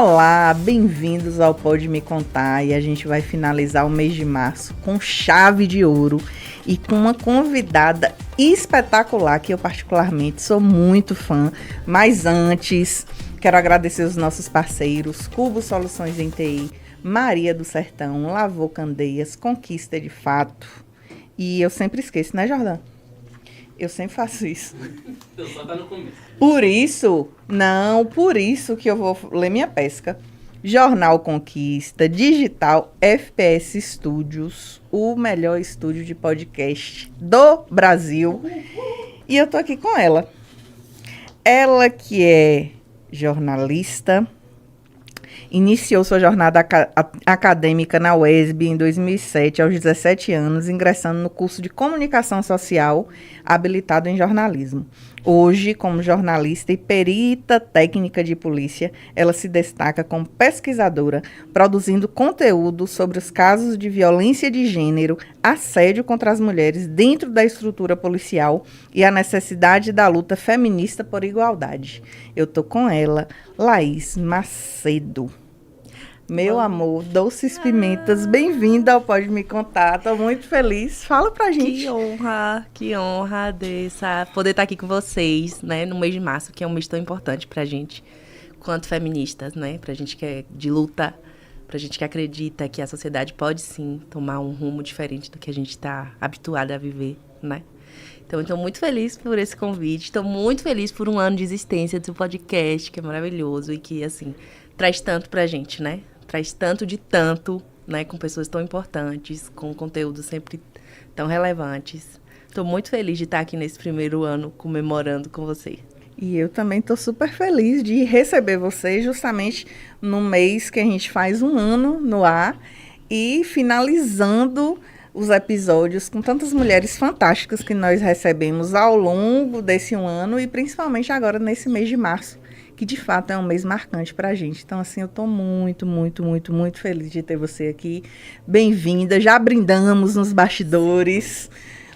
Olá, bem-vindos ao Pode Me Contar, e a gente vai finalizar o mês de março com chave de ouro e com uma convidada espetacular que eu particularmente sou muito fã. Mas antes, quero agradecer os nossos parceiros, Cubo Soluções em TI, Maria do Sertão, Lavô Candeias, Conquista de Fato. E eu sempre esqueço, né, Jordão? Eu sempre faço isso. Então, só tá no começo. Por isso que eu vou ler minha pesca. Jornal Conquista, Digital, FPS Studios, o melhor estúdio de podcast do Brasil. E eu tô aqui com ela. Ela que é jornalista, iniciou sua jornada acadêmica na UESB em 2007, aos 17 anos, ingressando no curso de Comunicação Social, habilitado em jornalismo. Hoje, como jornalista e perita técnica de polícia, ela se destaca como pesquisadora, produzindo conteúdo sobre os casos de violência de gênero, assédio contra as mulheres dentro da estrutura policial e a necessidade da luta feminista por igualdade. Eu tô com ela, Laís Macedo. Meu amor, doces pimentas, bem-vinda ao Pode Me Contar. Tô muito feliz. Fala pra gente. Que honra dessa poder estar aqui com vocês, né, no mês de março, que é um mês tão importante pra gente, quanto feministas, né, pra gente que é de luta, pra gente que acredita que a sociedade pode sim tomar um rumo diferente do que a gente tá habituada a viver, né. Então, eu estou muito feliz por esse convite, estou muito feliz por um ano de existência do seu podcast, que é maravilhoso e que, assim, traz tanto pra gente, né? Traz tanto de tanto, né? Com pessoas tão importantes, com conteúdos sempre tão relevantes. Estou muito feliz de estar aqui nesse primeiro ano comemorando com vocês. E eu também estou super feliz de receber vocês justamente no mês que a gente faz um ano no ar e finalizando os episódios com tantas mulheres fantásticas que nós recebemos ao longo desse ano e principalmente agora nesse mês de março, que de fato é um mês marcante para a gente. Então, assim, eu estou muito, muito, muito, muito feliz de ter você aqui. Bem-vinda, já brindamos nos bastidores,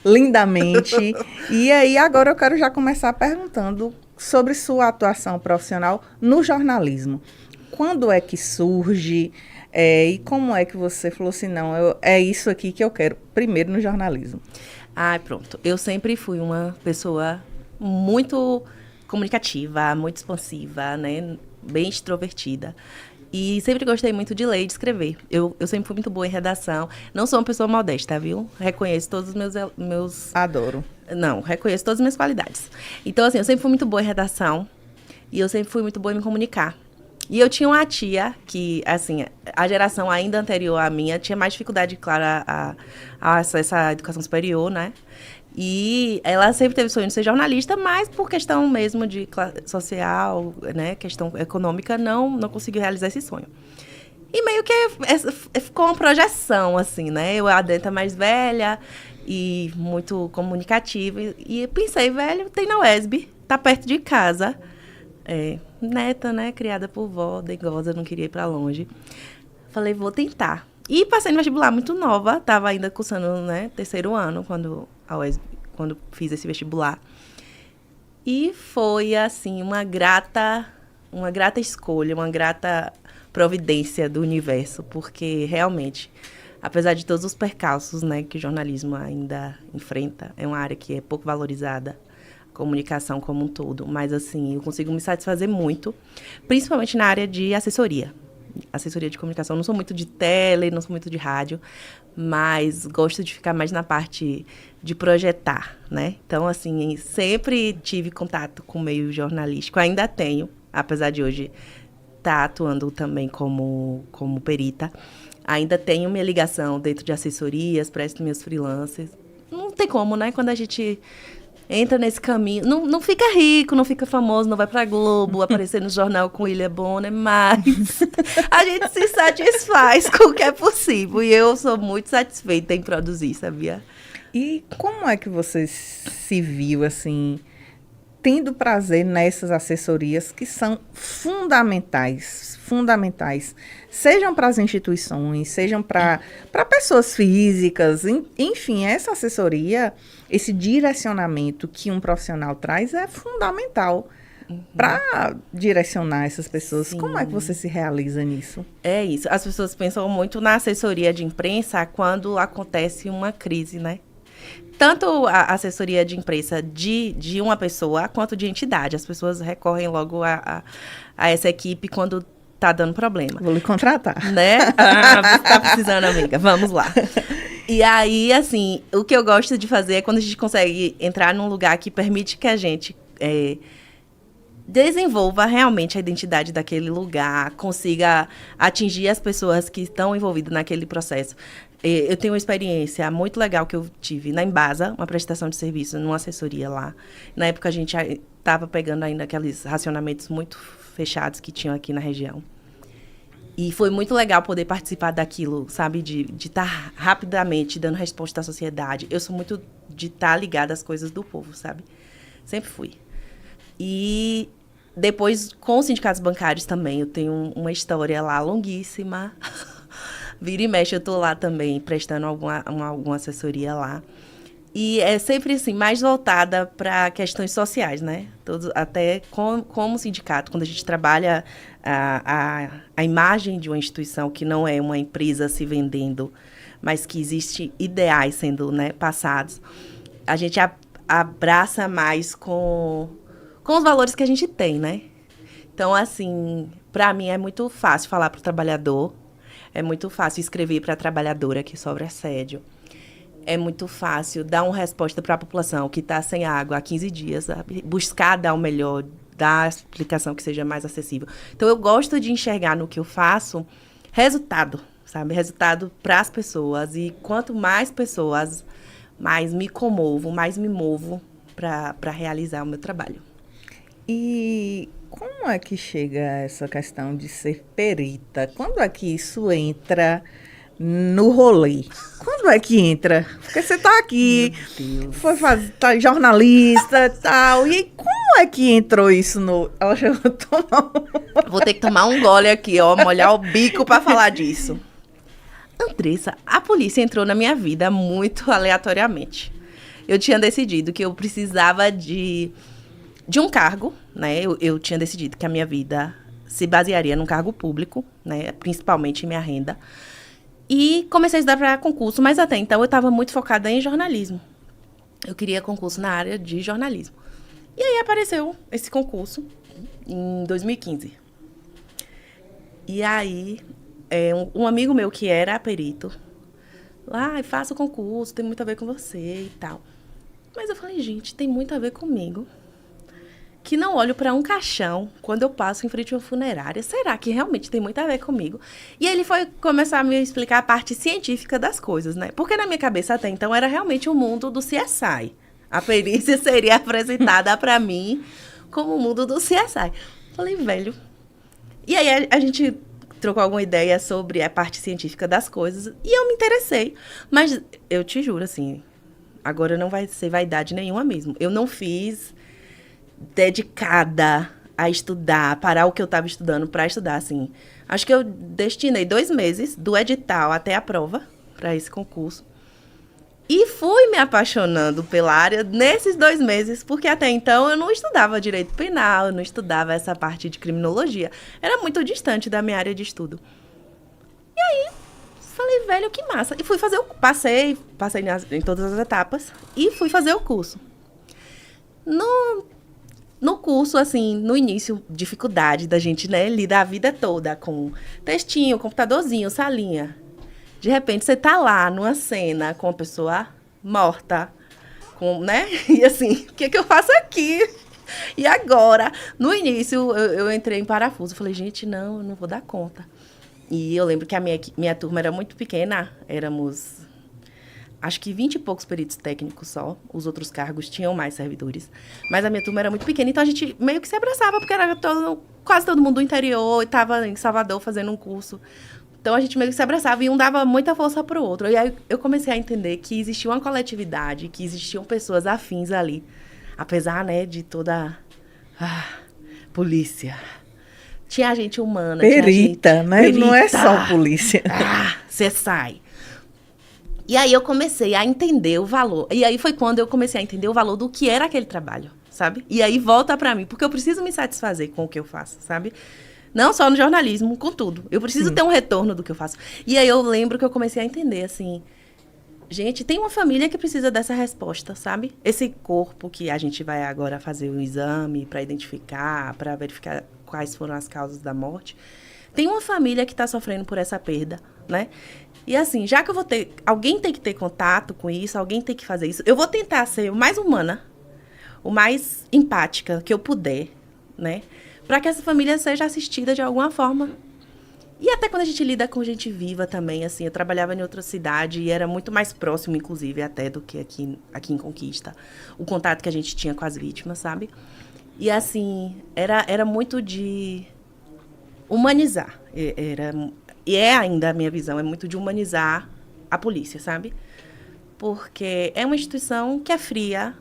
lindamente. E aí, agora eu quero já começar perguntando sobre sua atuação profissional no jornalismo. Quando é que surge? E como é que você falou assim, não, é isso aqui que eu quero, primeiro no jornalismo? Pronto. Eu sempre fui uma pessoa muito comunicativa, muito expansiva, né? Bem extrovertida. E sempre gostei muito de ler e de escrever. Eu sempre fui muito boa em redação. Não sou uma pessoa modesta, viu? Reconheço todos os meus... Adoro. Não, reconheço todas as minhas qualidades. Então, assim, eu sempre fui muito boa em redação. E eu sempre fui muito boa em me comunicar. E eu tinha uma tia que, assim, a geração ainda anterior à minha tinha mais dificuldade, claro, a acesso à educação superior, né? E ela sempre teve sonho de ser jornalista, mas por questão mesmo de social, né, questão econômica, não conseguiu realizar esse sonho. E meio que ficou uma projeção, assim, né? Eu, a Denta mais velha e muito comunicativa. E pensei, velho, tem na UESB, tá perto de casa. Neta, né, criada por vó, dengosa, não queria ir pra longe. Falei, vou tentar. E passei no vestibular muito nova, tava ainda cursando, né, terceiro ano, quando fiz esse vestibular. E foi, assim, uma grata escolha, uma grata providência do universo, porque realmente, apesar de todos os percalços, né, que o jornalismo ainda enfrenta, é uma área que é pouco valorizada, comunicação como um todo, mas assim, eu consigo me satisfazer muito, principalmente na área de assessoria de comunicação. Não sou muito de tele, não sou muito de rádio, mas gosto de ficar mais na parte de projetar, né? Então, assim, sempre tive contato com o meio jornalístico, ainda tenho, apesar de hoje estar atuando também como perita, ainda tenho minha ligação dentro de assessorias, presto meus freelancers. Não tem como, né? Quando a gente entra nesse caminho, não fica rico, não fica famoso, não vai pra Globo, aparecer no jornal com William Bonner, mas a gente se satisfaz com o que é possível. E eu sou muito satisfeita em produzir, sabia? E como é que você se viu, assim, tendo prazer nessas assessorias que são fundamentais, sejam para as instituições, sejam para pessoas físicas, enfim, essa assessoria, esse direcionamento que um profissional traz é fundamental para direcionar essas pessoas. Sim. Como é que você se realiza nisso? É isso. As pessoas pensam muito na assessoria de imprensa quando acontece uma crise, né? Tanto a assessoria de imprensa de uma pessoa quanto de entidade. As pessoas recorrem logo a essa equipe quando tá dando problema. Vou lhe contratar. Né? Você tá precisando, amiga. Vamos lá. E aí, assim, o que eu gosto de fazer é quando a gente consegue entrar num lugar que permite que a gente desenvolva realmente a identidade daquele lugar, consiga atingir as pessoas que estão envolvidas naquele processo. Eu tenho uma experiência muito legal que eu tive na Embasa, uma prestação de serviço, numa assessoria lá. Na época, a gente estava pegando ainda aqueles racionamentos muito fechados que tinham aqui na região. E foi muito legal poder participar daquilo, sabe? De estar rapidamente dando resposta à sociedade. Eu sou muito de estar ligada às coisas do povo, sabe? Sempre fui. E depois, com os sindicatos bancários também, eu tenho uma história lá longuíssima. Vira e mexe, eu tô lá também, prestando alguma assessoria lá. E é sempre, assim, mais voltada para questões sociais, né? Até como sindicato, quando a gente trabalha a imagem de uma instituição que não é uma empresa se vendendo, mas que existe ideais sendo, né, passados, a gente abraça mais com os valores que a gente tem, né? Então, assim, para mim é muito fácil falar para o trabalhador, é muito fácil escrever para a trabalhadora que sofre assédio. É muito fácil dar uma resposta para a população que está sem água há 15 dias, sabe? Buscar dar o melhor, dar a explicação que seja mais acessível. Então, eu gosto de enxergar no que eu faço resultado, sabe? Resultado para as pessoas. E quanto mais pessoas, mais me comovo, mais me movo para realizar o meu trabalho. E como é que chega essa questão de ser perita? Quando é que isso entra no rolê? Quando é que entra? Porque você tá aqui, tá jornalista e tal. E como é que entrou isso no... Ela chegou a tomar Vou ter que tomar um gole aqui, ó, molhar o bico para falar disso. Andressa, a polícia entrou na minha vida muito aleatoriamente. Eu tinha decidido que eu precisava de um cargo, né? Eu tinha decidido que a minha vida se basearia num cargo público, né? Principalmente minha renda. E comecei a estudar para concurso, mas até então eu estava muito focada em jornalismo. Eu queria concurso na área de jornalismo. E aí apareceu esse concurso em 2015. E aí, um amigo meu que era perito, lá, faça o concurso, tem muito a ver com você e tal. Mas eu falei, gente, tem muito a ver comigo. Que não olho para um caixão quando eu passo em frente a uma funerária. Será que realmente tem muito a ver comigo? E ele foi começar a me explicar a parte científica das coisas, né? Porque na minha cabeça até então era realmente o mundo do CSI. A perícia seria apresentada para mim como o mundo do CSI. Falei, velho. E aí a gente trocou alguma ideia sobre a parte científica das coisas e eu me interessei. Mas eu te juro, assim, agora não vai ser vaidade nenhuma mesmo. Eu não fiz dedicada a estudar, parar o que eu estava estudando para estudar, assim. Acho que eu destinei 2 meses do edital até a prova para esse concurso. E fui me apaixonando pela área nesses 2 meses, porque até então eu não estudava direito penal, eu não estudava essa parte de criminologia. Era muito distante da minha área de estudo. E aí, falei, velho, que massa. E fui fazer passei em todas as etapas e fui fazer o curso. No curso, assim, no início, dificuldade da gente, né, lidar a vida toda com textinho, computadorzinho, salinha. De repente, você tá lá numa cena com uma pessoa morta, né? E assim, o que eu faço aqui? E agora? No início, eu entrei em parafuso. Falei, gente, não, eu não vou dar conta. E eu lembro que a minha turma era muito pequena. Éramos, acho que 20 e poucos peritos técnicos só. Os outros cargos tinham mais servidores. Mas a minha turma era muito pequena, então a gente meio que se abraçava, porque era quase todo mundo do interior, e estava em Salvador fazendo um curso. Então, a gente meio que se abraçava e um dava muita força para o outro. E aí, eu comecei a entender que existia uma coletividade, que existiam pessoas afins ali. Apesar, né, de toda polícia. Tinha gente humana. Perita, né? Perita. Não é só polícia. Você sai. E aí, eu comecei a entender o valor. E aí, foi quando eu comecei a entender o valor do que era aquele trabalho, sabe? E aí volta pra mim, porque eu preciso me satisfazer com o que eu faço, sabe? Não só no jornalismo, com tudo. Eu preciso ter um retorno do que eu faço. E aí eu lembro que eu comecei a entender, assim, gente, tem uma família que precisa dessa resposta, sabe? Esse corpo que a gente vai agora fazer um exame para identificar, para verificar quais foram as causas da morte. Tem uma família que está sofrendo por essa perda, né? E assim, já que eu vou ter... Alguém tem que ter contato com isso, alguém tem que fazer isso. Eu vou tentar ser o mais humana, o mais empática que eu puder, né? Para que essa família seja assistida de alguma forma. E até quando a gente lida com gente viva também, assim, eu trabalhava em outra cidade e era muito mais próximo, inclusive, até do que aqui em Conquista, o contato que a gente tinha com as vítimas, sabe? E, assim, era muito de humanizar. E é ainda a minha visão, é muito de humanizar a polícia, sabe? Porque é uma instituição que é fria,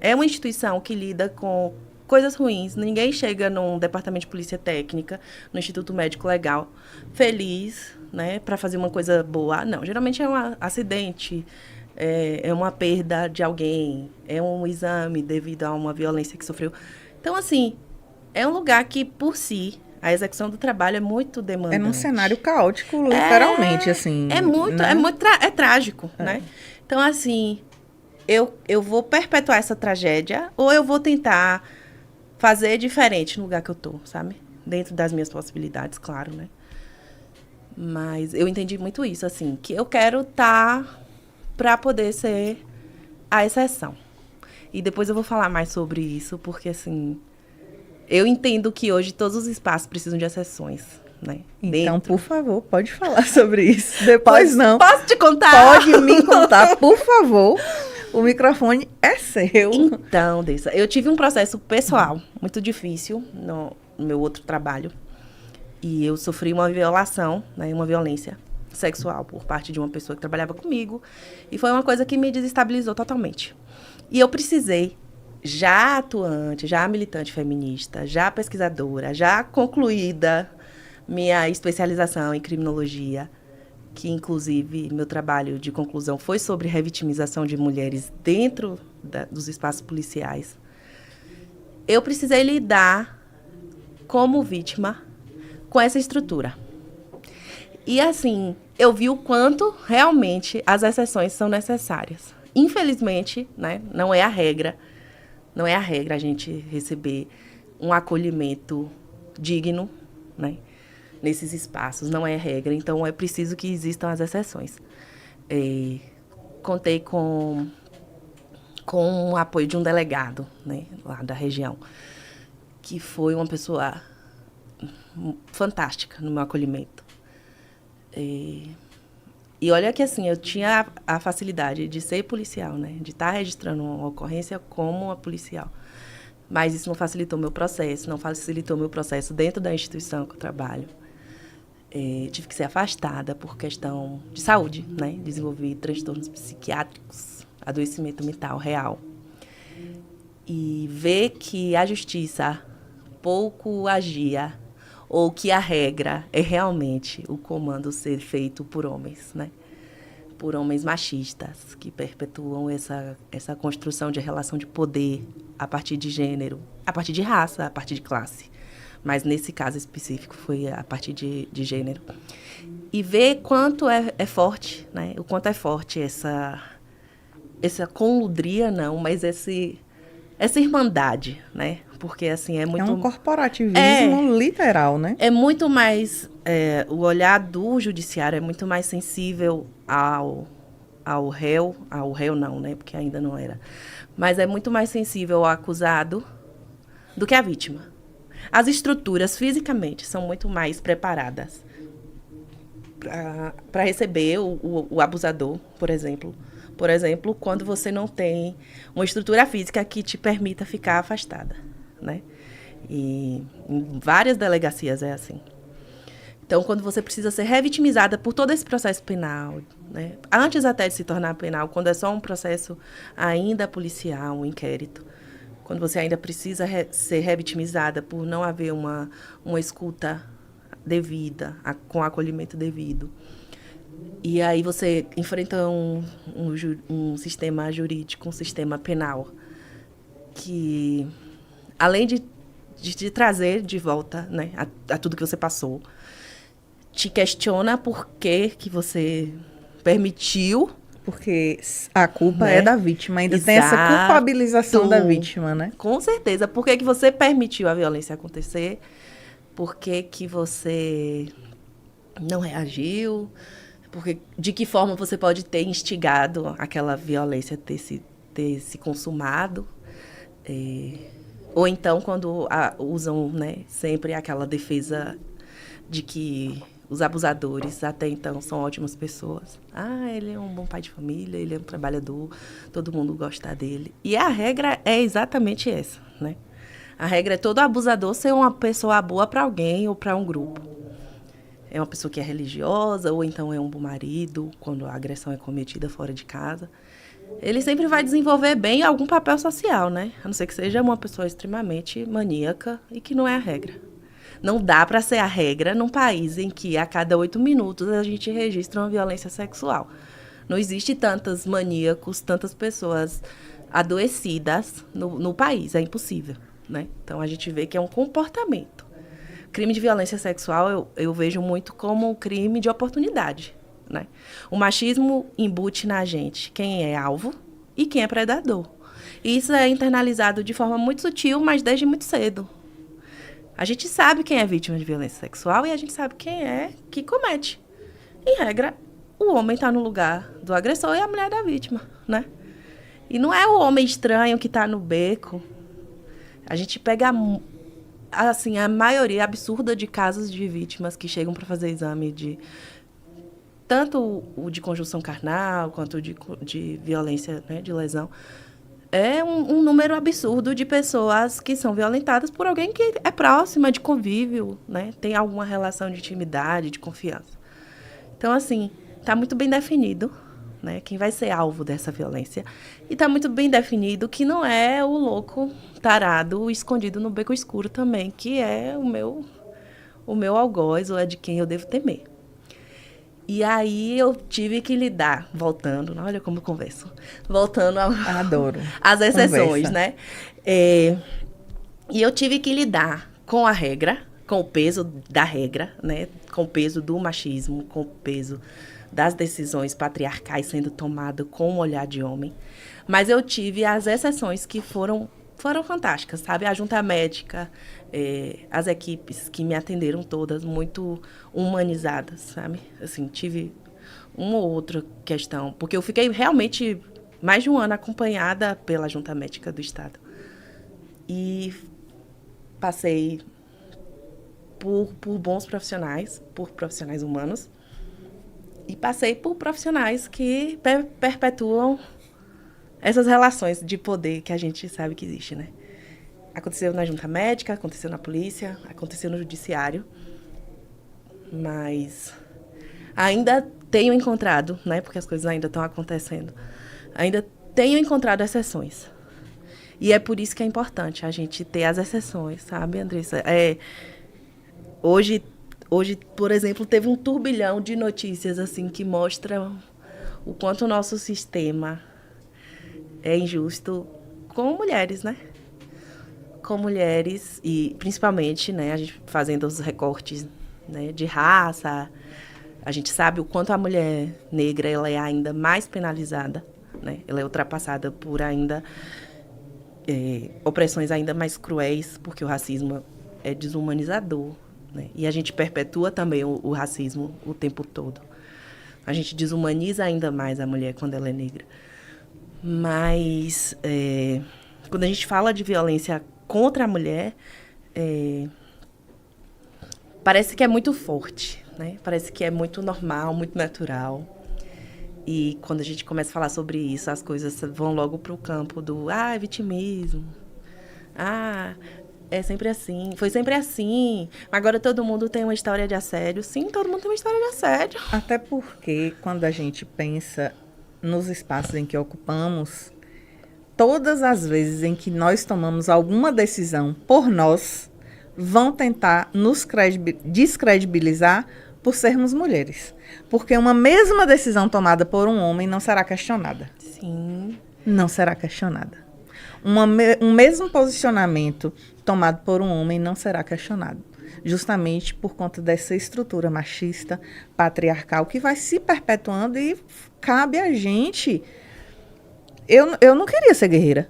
é uma instituição que lida com coisas ruins. Ninguém chega num departamento de polícia técnica, no Instituto Médico Legal, feliz, né, para fazer uma coisa boa. Não, geralmente é um acidente, é uma perda de alguém, é um exame devido a uma violência que sofreu. Então, assim, é um lugar que, por si, a execução do trabalho é muito demandante. É num cenário caótico, literalmente, assim. É muito, né? é trágico, né? Então, assim, eu vou perpetuar essa tragédia ou eu vou tentar fazer diferente no lugar que eu tô, sabe? Dentro das minhas possibilidades, claro, né? Mas eu entendi muito isso, assim, que eu quero estar para poder ser a exceção. E depois eu vou falar mais sobre isso, porque, assim, eu entendo que hoje todos os espaços precisam de exceções, né? Então, por favor, pode falar sobre isso. Depois não. Posso te contar? Pode me contar, por favor. O microfone é seu. Então, Dessa, eu tive um processo pessoal muito difícil no meu outro trabalho. E eu sofri uma violação, né, uma violência sexual por parte de uma pessoa que trabalhava comigo. E foi uma coisa que me desestabilizou totalmente. E eu precisei, já atuante, já militante feminista, já pesquisadora, já concluída minha especialização em criminologia, que, inclusive, meu trabalho de conclusão foi sobre revitimização de mulheres dentro dos espaços policiais. Eu precisei lidar, como vítima, com essa estrutura. E, assim, eu vi o quanto, realmente, as exceções são necessárias. Infelizmente, né, não é a regra a gente receber um acolhimento digno, né? Nesses espaços, não é regra. Então, é preciso que existam as exceções. Contei com o apoio de um delegado, né, lá da região, que foi uma pessoa fantástica no meu acolhimento. E olha que, assim, eu tinha a facilidade de ser policial, né, de estar registrando uma ocorrência como uma policial. Mas isso não facilitou meu processo, dentro da instituição que eu trabalho. Tive que ser afastada por questão de saúde, né? Desenvolvi transtornos psiquiátricos, adoecimento mental real. E ver que a justiça pouco agia, ou que a regra é realmente o comando ser feito por homens, né? Por homens machistas, que perpetuam essa construção de relação de poder a partir de gênero, a partir de raça, a partir de classe. Mas nesse caso específico foi a partir de gênero. E ver quanto é forte, né? O quanto é forte essa conludia, não, mas essa irmandade, né? Porque, assim, é muito... É um corporativismo literal, né? É muito mais... o olhar do judiciário é muito mais sensível ao réu não, né? Porque ainda não era. Mas é muito mais sensível ao acusado do que à vítima. As estruturas, fisicamente, são muito mais preparadas para receber o abusador, por exemplo. Por exemplo, quando você não tem uma estrutura física que te permita ficar afastada, né? E em várias delegacias é assim. Então, quando você precisa ser revitimizada por todo esse processo penal, né? Antes até de se tornar penal, quando é só um processo ainda policial, um inquérito, quando você ainda precisa ser revitimizada por não haver uma escuta devida, com acolhimento devido. E aí você enfrenta um sistema jurídico, um sistema penal que além de te trazer de volta, né, a tudo que você passou, te questiona por que você permitiu. Porque a culpa Né? é da vítima, ainda tem essa culpabilização da vítima, né? Com certeza. Por que você permitiu a violência acontecer? Por que você não reagiu? De que forma você pode ter instigado aquela violência ter se consumado? Ou então, quando usam, né, sempre aquela defesa de que os abusadores até então são ótimas pessoas. Ele é um bom pai de família, ele é um trabalhador, todo mundo gosta dele. E a regra é exatamente essa, né? A regra é todo abusador ser uma pessoa boa para alguém ou para um grupo. É uma pessoa que é religiosa, ou então é um bom marido, quando a agressão é cometida fora de casa. Ele sempre vai desenvolver bem algum papel social, né? A não ser que seja uma pessoa extremamente maníaca e que não é a regra. Não dá para ser a regra num país em que a cada 8 minutos a gente registra uma violência sexual. Não existe tantos maníacos, tantas pessoas adoecidas no país. É impossível, né? Então, a gente vê que é um comportamento. Crime de violência sexual eu vejo muito como um crime de oportunidade, né? O machismo embute na gente quem é alvo e quem é predador. E isso é internalizado de forma muito sutil, mas desde muito cedo. A gente sabe quem é vítima de violência sexual e a gente sabe quem é que comete. Em regra, o homem está no lugar do agressor e a mulher da vítima, né? E não é o homem estranho que está no beco. A gente pega, assim, a maioria absurda de casos de vítimas que chegam para fazer exame de... Tanto o de conjunção carnal, quanto de violência, né, de lesão. É um número absurdo de pessoas que são violentadas por alguém que é próxima, de convívio, né? Tem alguma relação de intimidade, de confiança. Então, assim, está muito bem definido, né, quem vai ser alvo dessa violência. E está muito bem definido que não é o louco tarado escondido no beco escuro também, que é o meu algoz, ou é de quem eu devo temer. E aí eu tive que lidar, voltando, olha como eu converso, voltando Adoro. às exceções, Conversa. né? E eu tive que lidar com a regra, com o peso da regra, né? Com o peso do machismo, com o peso das decisões patriarcais sendo tomadas com um olhar de homem. Mas eu tive as exceções que foram fantásticas, sabe? A junta médica, as equipes que me atenderam todas muito humanizadas, sabe? Assim, tive uma ou outra questão, porque eu fiquei realmente mais de um ano acompanhada pela junta médica do Estado. E passei por bons profissionais, por profissionais humanos, e passei por profissionais que perpetuam essas relações de poder que a gente sabe que existe, né? Aconteceu na junta médica, aconteceu na polícia, aconteceu no judiciário. Mas ainda tenho encontrado, né? Porque as coisas ainda estão acontecendo. Ainda tenho encontrado exceções. E é por isso que é importante a gente ter as exceções, sabe, Andressa? Hoje, por exemplo, teve um turbilhão de notícias assim que mostram o quanto o nosso sistema é injusto com mulheres, né? Com mulheres e, principalmente, né, a gente fazendo os recortes, né, de raça. A gente sabe o quanto a mulher negra ela é ainda mais penalizada, né? Ela é ultrapassada por ainda opressões ainda mais cruéis, porque o racismo é desumanizador, né? E a gente perpetua também o racismo o tempo todo. A gente desumaniza ainda mais a mulher quando ela é negra. Mas, quando a gente fala de violência contra a mulher, parece que é muito forte, né? Parece que é muito normal, muito natural. E quando a gente começa a falar sobre isso, as coisas vão logo para o campo do vitimismo. É sempre assim, foi sempre assim. Agora todo mundo tem uma história de assédio. Sim, todo mundo tem uma história de assédio. Até porque, quando a gente pensa nos espaços em que ocupamos, todas as vezes em que nós tomamos alguma decisão por nós, vão tentar nos descredibilizar por sermos mulheres. Porque uma mesma decisão tomada por um homem não será questionada. Sim. Não será questionada. um mesmo posicionamento tomado por um homem não será questionado. Justamente por conta dessa estrutura machista, patriarcal, que vai se perpetuando e cabe a gente. Eu não queria ser guerreira.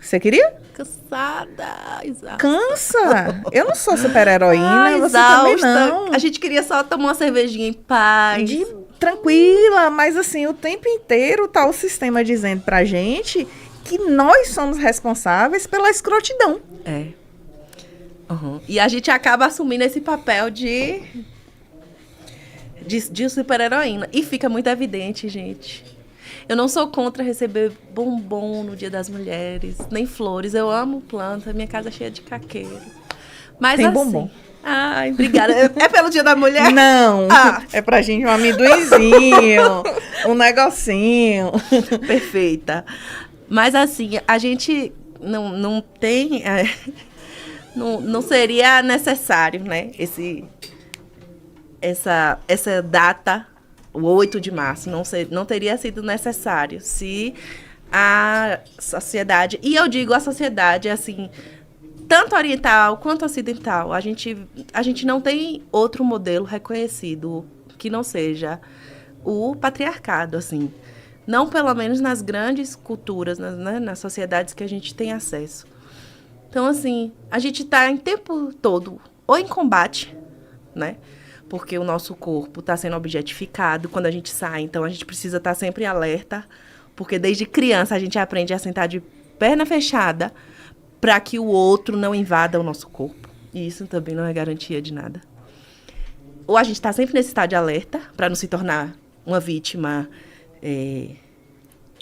Você queria? Cansada, exausta. Cansa! Eu não sou super-heroína, e você exausta. também não. A gente queria só tomar uma cervejinha em paz. Tranquila, mas assim, o tempo inteiro tá o sistema dizendo pra gente que nós somos responsáveis pela escrotidão. É. Uhum. E a gente acaba assumindo esse papel de super-heroína. E fica muito evidente, gente. Eu não sou contra receber bombom no Dia das Mulheres, nem flores. Eu amo planta, minha casa é cheia de caqueiro. Mas tem assim, bombom. Ai, obrigada. É pelo Dia da Mulher? Não, é pra gente um amendoinzinho, um negocinho. Perfeita. Mas assim, a gente não tem... Não seria necessário, né? Essa data, o 8 de março, não teria sido necessário se a sociedade... E eu digo a sociedade, assim... Tanto oriental quanto ocidental, a gente não tem outro modelo reconhecido que não seja o patriarcado, assim. Não pelo menos nas grandes culturas, nas sociedades que a gente tem acesso. Então, assim, a gente está em tempo todo ou em combate, né? Porque o nosso corpo está sendo objetificado quando a gente sai. Então, a gente precisa estar sempre alerta, porque desde criança a gente aprende a sentar de perna fechada para que o outro não invada o nosso corpo. E isso também não é garantia de nada. Ou a gente está sempre nesse estado de alerta, para não se tornar uma vítima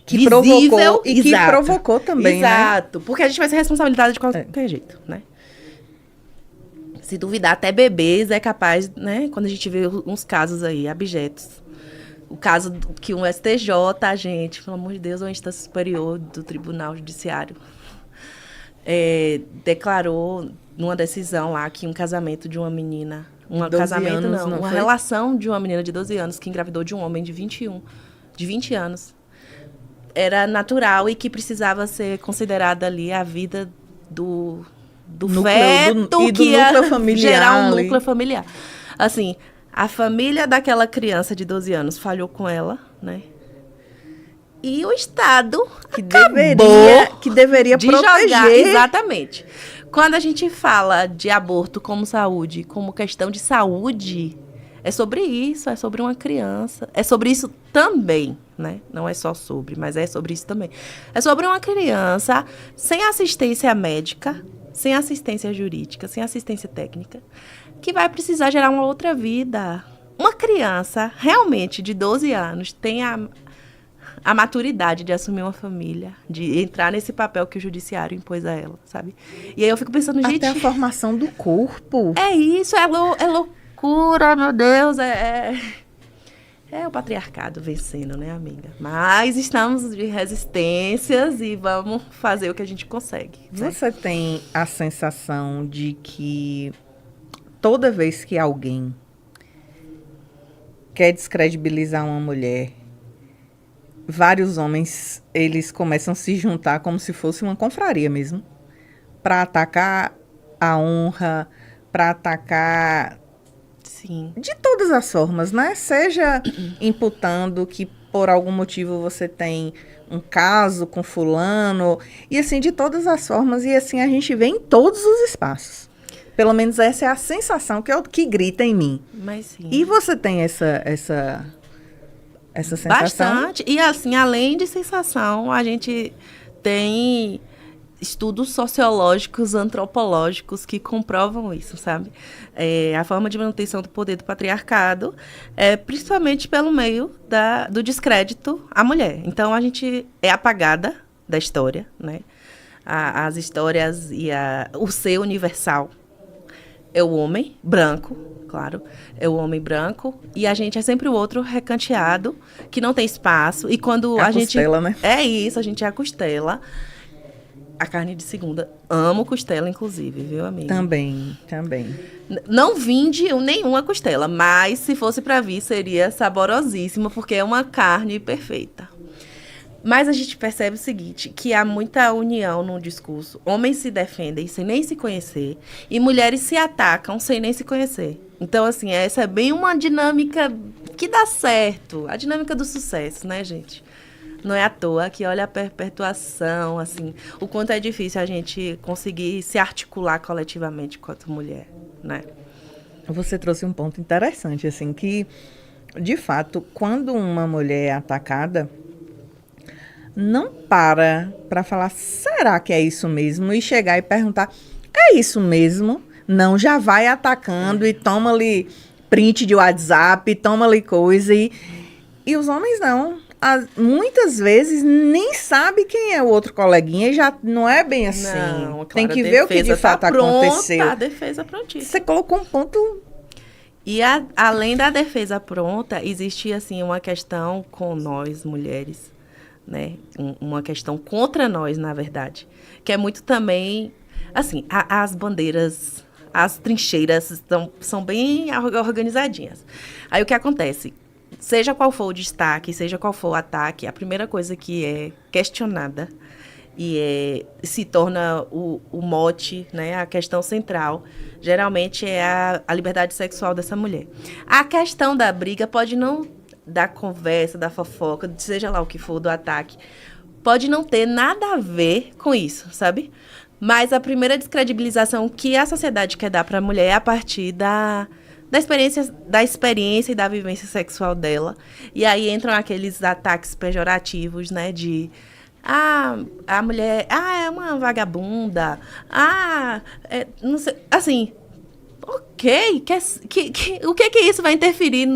que visível. Provocou, e exato, que provocou também, exato, né? Porque a gente vai ser responsabilidade de qualquer jeito, né? Se duvidar, até bebês é capaz, né? Quando a gente vê uns casos aí, abjetos. O caso que um STJ, gente, pelo amor de Deus, uma instância superior do Tribunal Judiciário, declarou numa decisão lá que um casamento de uma menina... Uma relação de uma menina de 12 anos que engravidou de um homem de 20 anos. Era natural e que precisava ser considerada ali a vida do feto que ia gerar um núcleo familiar. Assim, a família daquela criança de 12 anos falhou com ela, né? E o Estado que deveria proteger. Jogar, exatamente. Quando a gente fala de aborto como saúde, como questão de saúde, é sobre isso, é sobre uma criança. É sobre isso também, né? Não é só sobre, mas é sobre isso também. É sobre uma criança sem assistência médica, sem assistência jurídica, sem assistência técnica, que vai precisar gerar uma outra vida. Uma criança realmente de 12 anos tem a maturidade de assumir uma família, de entrar nesse papel que o judiciário impôs a ela, sabe? E aí eu fico pensando, gente... Até a formação do corpo. É isso, é loucura, meu Deus, é o patriarcado vencendo, né, amiga? Mas estamos de resistências e vamos fazer o que a gente consegue. Né? Você tem a sensação de que toda vez que alguém quer descredibilizar uma mulher, vários homens, eles começam a se juntar como se fosse uma confraria mesmo, para atacar a honra, para atacar... Sim. De todas as formas, né? Seja imputando que por algum motivo você tem um caso com fulano, e assim, de todas as formas, e assim a gente vê em todos os espaços. Pelo menos essa é a sensação que grita em mim. Mas sim. E você tem essa sensação? Bastante. E assim, além de sensação, a gente tem estudos sociológicos, antropológicos que comprovam isso, sabe? A forma de manutenção do poder do patriarcado é principalmente pelo meio do descrédito à mulher. Então, a gente é apagada da história, né? As histórias e o ser universal é o homem branco, claro, é o homem branco, e a gente é sempre o outro recanteado, que não tem espaço, e quando a gente... costela, né? É isso, a gente é a costela. A carne de segunda. Amo costela, inclusive, viu, amiga? Também. Não vinde nenhuma costela, mas se fosse para vir, seria saborosíssima, porque é uma carne perfeita. Mas a gente percebe o seguinte, que há muita união no discurso. Homens se defendem sem nem se conhecer e mulheres se atacam sem nem se conhecer. Então, assim, essa é bem uma dinâmica que dá certo. A dinâmica do sucesso, né, gente? Não é à toa que olha a perpetuação, assim, o quanto é difícil a gente conseguir se articular coletivamente enquanto mulher, né? Você trouxe um ponto interessante, assim, que, de fato, quando uma mulher é atacada, não para falar, será que é isso mesmo? E chegar e perguntar, é isso mesmo? Não, já vai atacando e toma ali print de WhatsApp, toma ali coisa. E os homens não. Muitas vezes nem sabe quem é o outro coleguinha e já não é bem assim. Não, tem claro, que ver o que de fato aconteceu. A defesa prontíssima. Você colocou um ponto. E além da defesa pronta, existe assim uma questão com nós, mulheres, né? Uma questão contra nós, na verdade. Que é muito também, assim, as bandeiras, as trincheiras são bem organizadinhas. Aí o que acontece? Seja qual for o destaque, seja qual for o ataque, a primeira coisa que é questionada e se torna o mote, né, a questão central, geralmente é a liberdade sexual dessa mulher. A questão da briga pode não, da conversa, da fofoca, seja lá o que for, do ataque, pode não ter nada a ver com isso, sabe? Mas a primeira descredibilização que a sociedade quer dar para a mulher é a partir da experiência e da vivência sexual dela. E aí entram aqueles ataques pejorativos, né, de a mulher, é uma vagabunda, não sei, assim, ok, o que isso vai interferir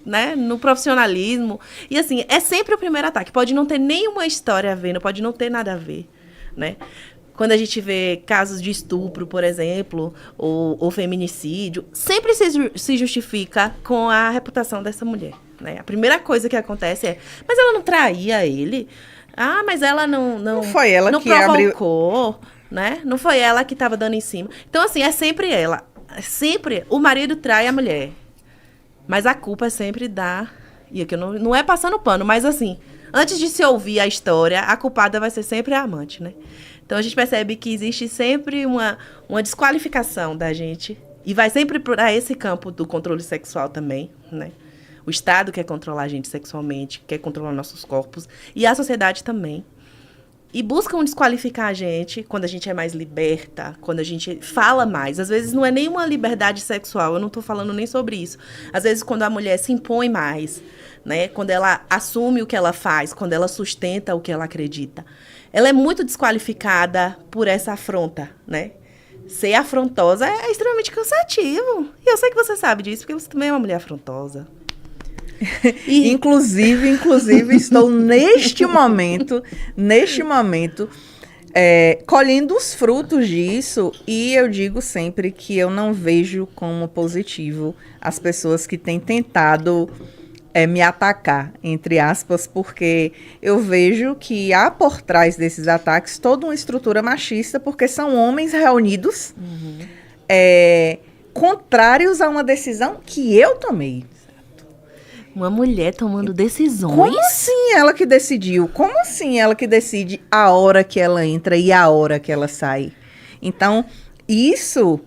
né, no profissionalismo? E assim, é sempre o primeiro ataque, pode não ter nenhuma história a ver, não pode não ter nada a ver, né? Quando a gente vê casos de estupro, por exemplo, ou feminicídio, sempre se justifica com a reputação dessa mulher, né? A primeira coisa que acontece é, mas ela não traía ele? Mas ela não foi ela não que provocou, né? Não foi ela que estava dando em cima. Então, assim, é sempre ela. Sempre o marido trai a mulher. Mas a culpa é sempre e aqui não é passando pano, mas assim, antes de se ouvir a história, a culpada vai ser sempre a amante, né? Então, a gente percebe que existe sempre uma desqualificação da gente. E vai sempre para esse campo do controle sexual também, né? O Estado quer controlar a gente sexualmente, quer controlar nossos corpos. E a sociedade também. E buscam desqualificar a gente quando a gente é mais liberta, quando a gente fala mais. Às vezes não é nenhuma liberdade sexual, eu não estou falando nem sobre isso. Às vezes quando a mulher se impõe mais, né? Quando ela assume o que ela faz, quando ela sustenta o que ela acredita. Ela é muito desqualificada por essa afronta, né? Ser afrontosa é extremamente cansativo. E eu sei que você sabe disso, porque você também é uma mulher afrontosa. Inclusive, estou neste momento, colhendo os frutos disso, e eu digo sempre que eu não vejo como positivo as pessoas que têm tentado me atacar, entre aspas, porque eu vejo que há por trás desses ataques toda uma estrutura machista, porque são homens reunidos, contrários a uma decisão que eu tomei. Uma mulher tomando decisões? Como assim ela que decidiu? Como assim ela que decide a hora que ela entra e a hora que ela sai? Então, isso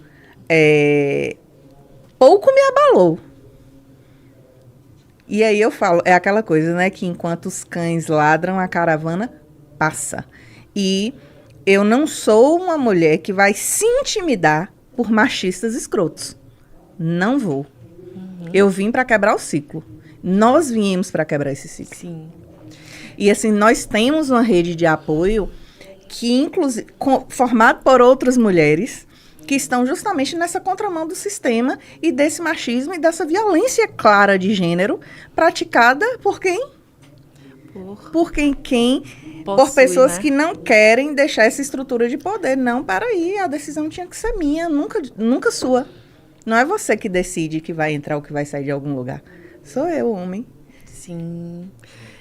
pouco me abalou. E aí eu falo, é aquela coisa, né, que enquanto os cães ladram, a caravana passa. E eu não sou uma mulher que vai se intimidar por machistas escrotos. Não vou. Uhum. Eu vim para quebrar o ciclo. Nós viemos para quebrar esse ciclo. Sim. E assim, nós temos uma rede de apoio que, inclusive, formado por outras mulheres que estão justamente nessa contramão do sistema e desse machismo e dessa violência clara de gênero praticada por quem? Por quem possui, por pessoas, né, que não querem deixar essa estrutura de poder. Não, peraí, a decisão tinha que ser minha, nunca sua. Não é você que decide que vai entrar ou que vai sair de algum lugar. Sou eu, homem. Sim.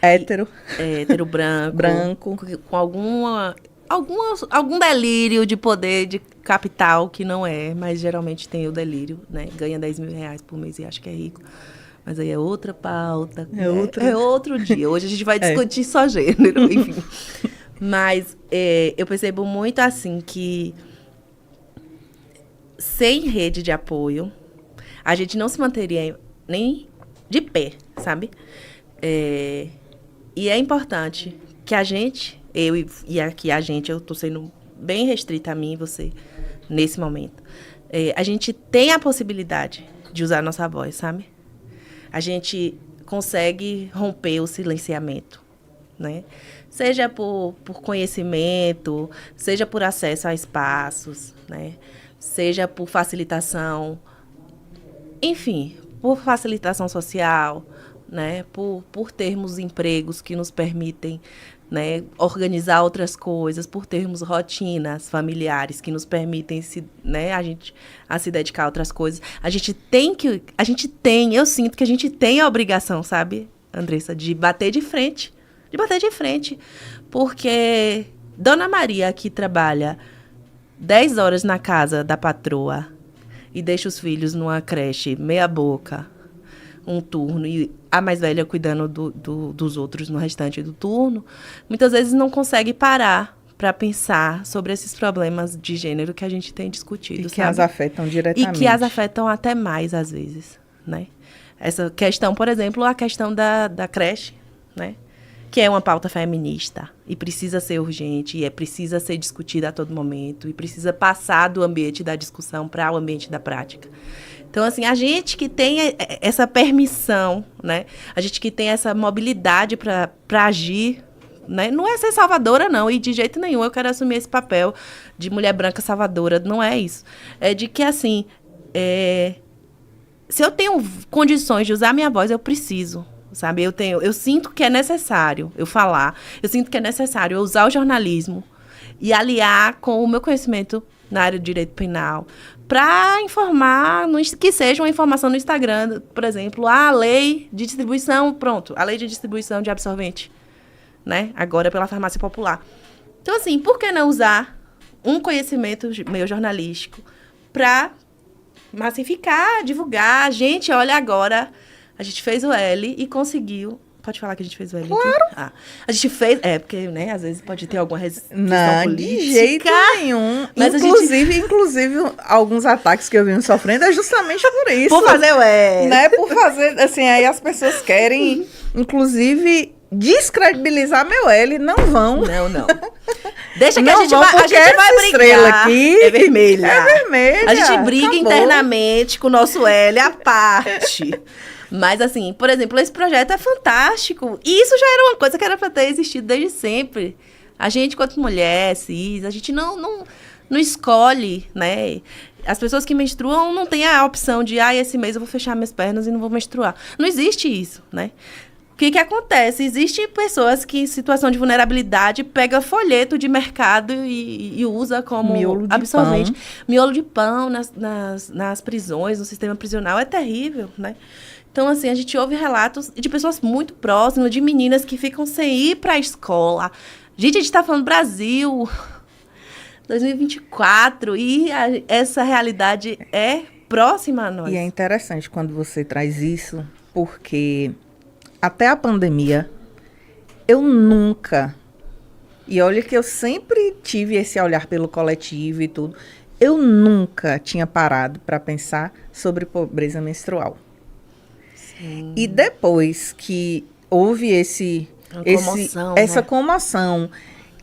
Hétero. Hétero, branco. Com algum delírio de poder, de capital, que não é, mas geralmente tem o delírio, né? Ganha 10 mil reais por mês e acha que é rico. Mas aí é outra pauta. É É outro dia. Hoje a gente vai discutir só gênero, enfim. Mas eu percebo muito assim que sem rede de apoio, a gente não se manteria nem de pé, sabe? E é importante que a gente, e aqui a gente, eu tô sendo bem restrita a mim e você, nesse momento, a gente tem a possibilidade de usar a nossa voz, sabe? A gente consegue romper o silenciamento, né? Seja por conhecimento, seja por acesso a espaços, né? Seja por facilitação, enfim, por facilitação social, né? Por termos empregos que nos permitem, né, organizar outras coisas, por termos rotinas familiares que nos permitem a se dedicar a outras coisas. Eu sinto que a gente tem a obrigação, sabe, Andressa, de bater de frente. Porque Dona Maria, que trabalha 10 horas na casa da patroa e deixa os filhos numa creche meia boca, um turno, e a mais velha cuidando dos outros no restante do turno, muitas vezes não consegue parar para pensar sobre esses problemas de gênero que a gente tem discutido, e que as afetam diretamente. E que as afetam até mais, às vezes, né? Essa questão, por exemplo, a questão da creche, né? Que é uma pauta feminista e precisa ser urgente, e precisa ser discutida a todo momento, e precisa passar do ambiente da discussão para o ambiente da prática. Então, assim, a gente que tem essa permissão, né? A gente que tem essa mobilidade para agir, né? Não é ser salvadora, não, e de jeito nenhum eu quero assumir esse papel de mulher branca salvadora, não é isso. É de que, assim, se eu tenho condições de usar minha voz, eu preciso, sabe? Eu sinto que é necessário eu falar, eu sinto que é necessário eu usar o jornalismo e aliar com o meu conhecimento na área do direito penal, para informar, que seja uma informação no Instagram, por exemplo, a lei de distribuição, a lei de distribuição de absorvente, né? Agora pela farmácia popular. Então, assim, por que não usar um conhecimento meio jornalístico para massificar, divulgar? Gente, olha agora, a gente fez o L e conseguiu. Pode falar que a gente fez o L? Claro. Aqui? A gente fez... porque, né, às vezes pode ter alguma questão política. De jeito nenhum. Mas inclusive, alguns ataques que eu vim sofrendo é justamente por isso. Por fazer o L. Né? Por fazer, assim, aí as pessoas querem, inclusive, descredibilizar meu L. Não vão. Não. Deixa que não a gente vai brigar. Estrela aqui é vermelha. É vermelha. A gente briga acabou. internamente com o nosso L à parte. Mas, assim, por exemplo, esse projeto é fantástico. E isso já era uma coisa que era para ter existido desde sempre. A gente, enquanto mulher, cis, a gente não escolhe, né? As pessoas que menstruam não têm a opção de, esse mês eu vou fechar minhas pernas e não vou menstruar. Não existe isso, né? O que que existem pessoas que, em situação de vulnerabilidade, pegam folheto de mercado e usa como miolo de absorvente. Pão. Miolo de pão nas prisões, no sistema prisional, é terrível, né? Então, assim, a gente ouve relatos de pessoas muito próximas, de meninas que ficam sem ir para a escola. Gente, a gente está falando Brasil, 2024, e essa realidade é próxima a nós. E é interessante quando você traz isso, porque até a pandemia, eu nunca, e olha que eu sempre tive esse olhar pelo coletivo e tudo, eu nunca tinha parado para pensar sobre pobreza menstrual. Sim. E depois que houve essa comoção,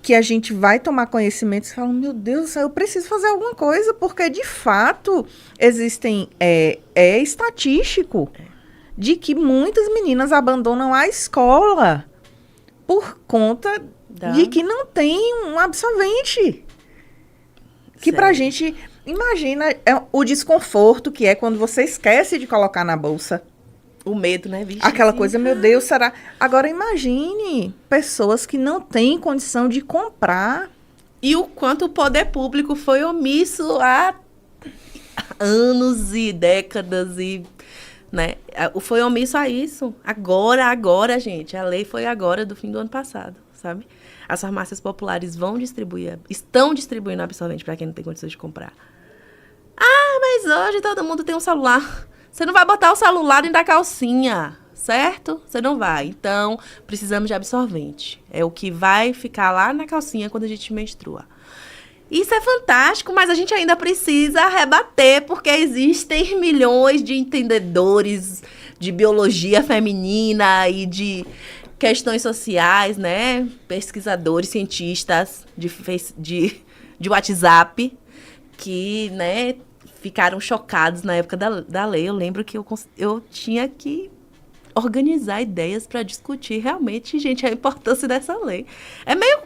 que a gente vai tomar conhecimento e fala, meu Deus, eu preciso fazer alguma coisa, porque de fato existem, estatístico de que muitas meninas abandonam a escola por conta de que não tem um absorvente. Que pra gente, imagina o desconforto que é quando você esquece de colocar na bolsa. O medo, né, bicho? Aquela coisa, meu Deus, será? Agora imagine pessoas que não têm condição de comprar. E o quanto o poder público foi omisso há anos e décadas e, né? Foi omisso a isso. Agora, gente. A lei foi agora, do fim do ano passado, sabe? As farmácias populares estão distribuindo absorvente para quem não tem condições de comprar. Mas hoje todo mundo tem um celular. Você não vai botar o celular dentro da calcinha, certo? Você não vai. Então, precisamos de absorvente. É o que vai ficar lá na calcinha quando a gente menstrua. Isso é fantástico, mas a gente ainda precisa rebater, porque existem milhões de entendedores de biologia feminina e de questões sociais, né? Pesquisadores, cientistas de WhatsApp que, né, ficaram chocados na época da lei. Eu lembro que eu tinha que organizar ideias para discutir realmente, gente, a importância dessa lei. É meio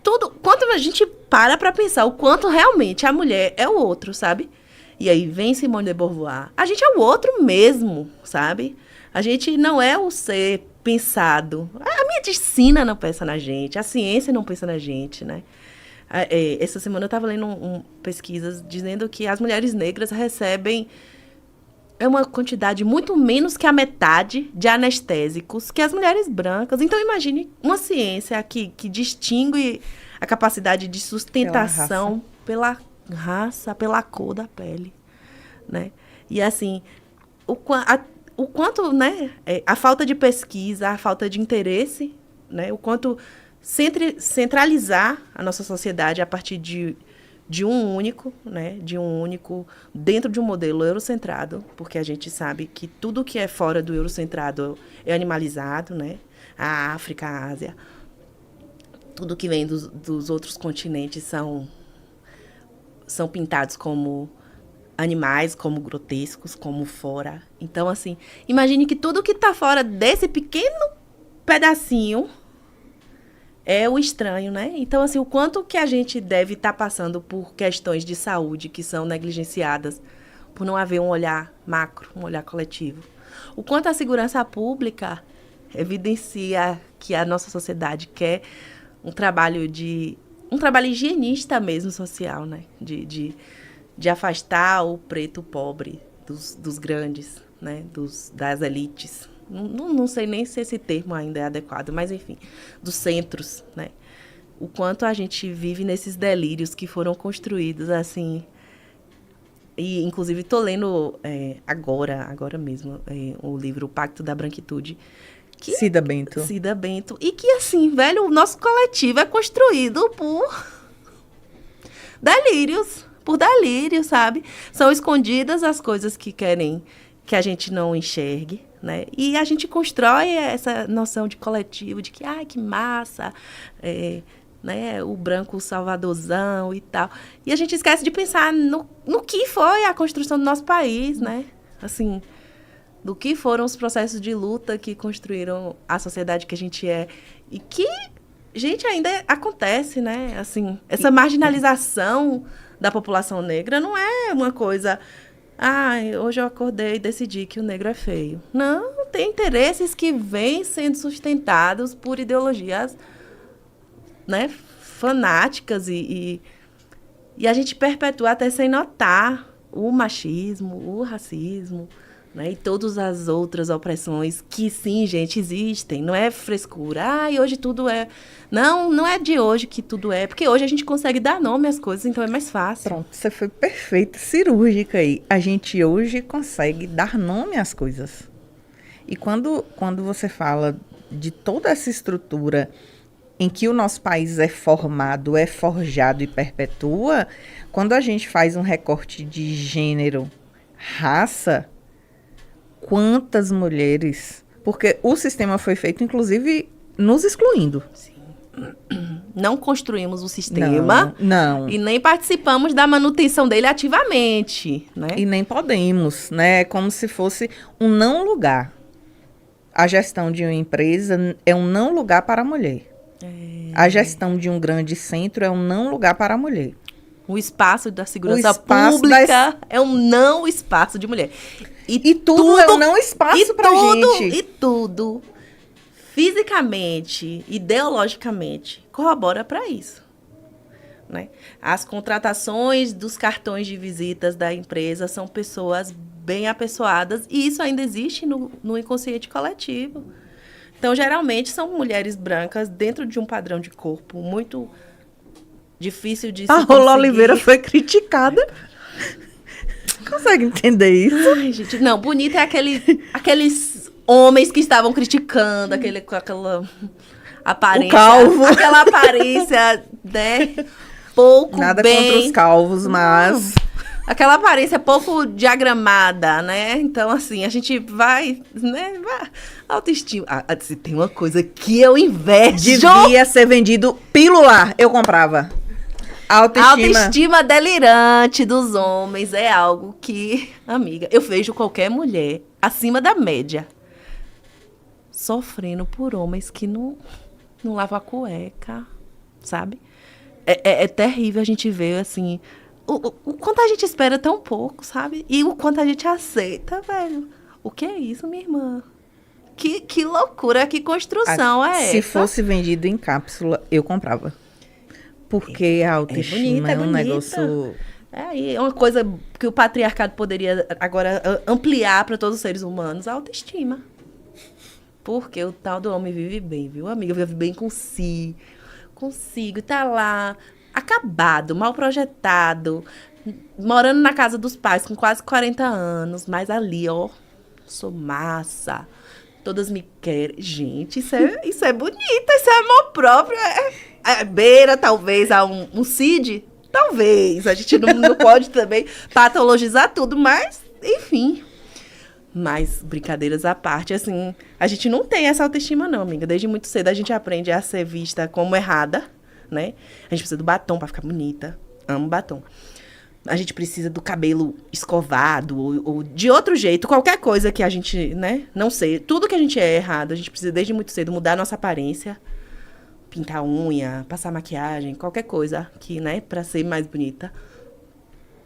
tudo, quanto a gente para pensar o quanto realmente a mulher é o outro, sabe? E aí vem Simone de Beauvoir. A gente é o outro mesmo, sabe? A gente não é o ser pensado. A medicina não pensa na gente, a ciência não pensa na gente, né? Essa semana eu estava lendo pesquisas dizendo que as mulheres negras recebem uma quantidade muito menos que a metade de anestésicos que as mulheres brancas. Então, imagine uma ciência que distingue a capacidade de sustentação pela raça, pela cor da pele, né? E, assim, o quanto, né, a falta de pesquisa, a falta de interesse, né, o quanto centralizar a nossa sociedade a partir de um único, né, dentro de um modelo eurocentrado, porque a gente sabe que tudo que é fora do eurocentrado é animalizado, né, a África, a Ásia, tudo que vem dos outros continentes são pintados como animais, como grotescos, como fora. Então, assim, imagine que tudo que está fora desse pequeno pedacinho é o estranho, né? Então, assim, o quanto que a gente deve estar passando por questões de saúde que são negligenciadas por não haver um olhar macro, um olhar coletivo. O quanto a segurança pública evidencia que a nossa sociedade quer um trabalho higienista mesmo, social, né? De afastar o preto pobre dos grandes, né? Das elites. Não sei nem se esse termo ainda é adequado, mas, enfim, dos centros, né? O quanto a gente vive nesses delírios que foram construídos, assim. E, inclusive, estou lendo agora mesmo o livro O Pacto da Branquitude. Cida Bento. E que, assim, velho, o nosso coletivo é construído por delírios, sabe? São escondidas as coisas que querem que a gente não enxergue, né? E a gente constrói essa noção de coletivo, de que, que massa, né? O branco salvadorzão e tal. E a gente esquece de pensar no que foi a construção do nosso país, né? Assim, do que foram os processos de luta que construíram a sociedade que a gente é. E que, gente, ainda acontece, né? Assim, essa marginalização da população negra não é uma coisa... hoje eu acordei e decidi que o negro é feio. Não, tem interesses que vêm sendo sustentados por ideologias, né, fanáticas e a gente perpetua até sem notar o machismo, o racismo, né, e todas as outras opressões que, sim, gente, existem. Não é frescura. E hoje tudo é... Não é de hoje que tudo é, porque hoje a gente consegue dar nome às coisas, então é mais fácil. Pronto, você foi perfeita, cirúrgica aí. A gente hoje consegue dar nome às coisas. E quando você fala de toda essa estrutura em que o nosso país é formado, é forjado e perpetua, quando a gente faz um recorte de gênero, raça, quantas mulheres... Porque o sistema foi feito, inclusive, nos excluindo. Sim. Não construímos o sistema. Não. E nem participamos da manutenção dele ativamente, né? E nem podemos, né? Como se fosse um não lugar. A gestão de uma empresa é um não lugar para a mulher. A gestão de um grande centro é um não lugar para a mulher. O espaço da segurança pública é um não espaço de mulher. E tudo é um não espaço para a gente. E tudo, fisicamente, ideologicamente, corrobora para isso. Né? As contratações dos cartões de visitas da empresa são pessoas bem apessoadas e isso ainda existe no inconsciente coletivo. Então, geralmente, são mulheres brancas dentro de um padrão de corpo muito difícil de se conseguir. A Rola Oliveira foi criticada Consegue entender isso? Ai, gente, não, bonito é aqueles homens que estavam criticando, com aquela aparência. O calvo. Aquela aparência, né? Pouco Nada bem. contra os calvos, mas... Aquela aparência pouco diagramada, né? Então, assim, a gente vai, né? Autoestima. Se tem uma coisa que eu invejo. Devia ser vendido pílula. Eu comprava. Autoestima delirante dos homens é algo que, amiga, eu vejo qualquer mulher acima da média sofrendo por homens que não lavam a cueca, sabe? É terrível a gente ver, assim, o quanto a gente espera tão pouco, sabe? E o quanto a gente aceita, velho. O que é isso, minha irmã? Que loucura, que construção é essa? Se fosse vendido em cápsula, eu comprava. Porque a autoestima é um negócio... É uma coisa que o patriarcado poderia agora ampliar para todos os seres humanos, a autoestima. Porque o tal do homem vive bem, viu, amiga? Vive bem consigo, tá lá, acabado, mal projetado, morando na casa dos pais com quase 40 anos, mas ali, ó, sou massa, todas me querem. Gente, isso é bonito, isso é amor próprio, beira talvez a um CID, talvez, a gente não pode também patologizar tudo, mas, enfim. Mas, brincadeiras à parte, assim, a gente não tem essa autoestima não, amiga. Desde muito cedo a gente aprende a ser vista como errada, né? A gente precisa do batom pra ficar bonita. Amo batom. A gente precisa do cabelo escovado ou de outro jeito. Qualquer coisa que a gente, né, não sei. Tudo que a gente é errado, a gente precisa desde muito cedo mudar a nossa aparência. Pintar a unha, passar maquiagem, qualquer coisa que, né, pra ser mais bonita.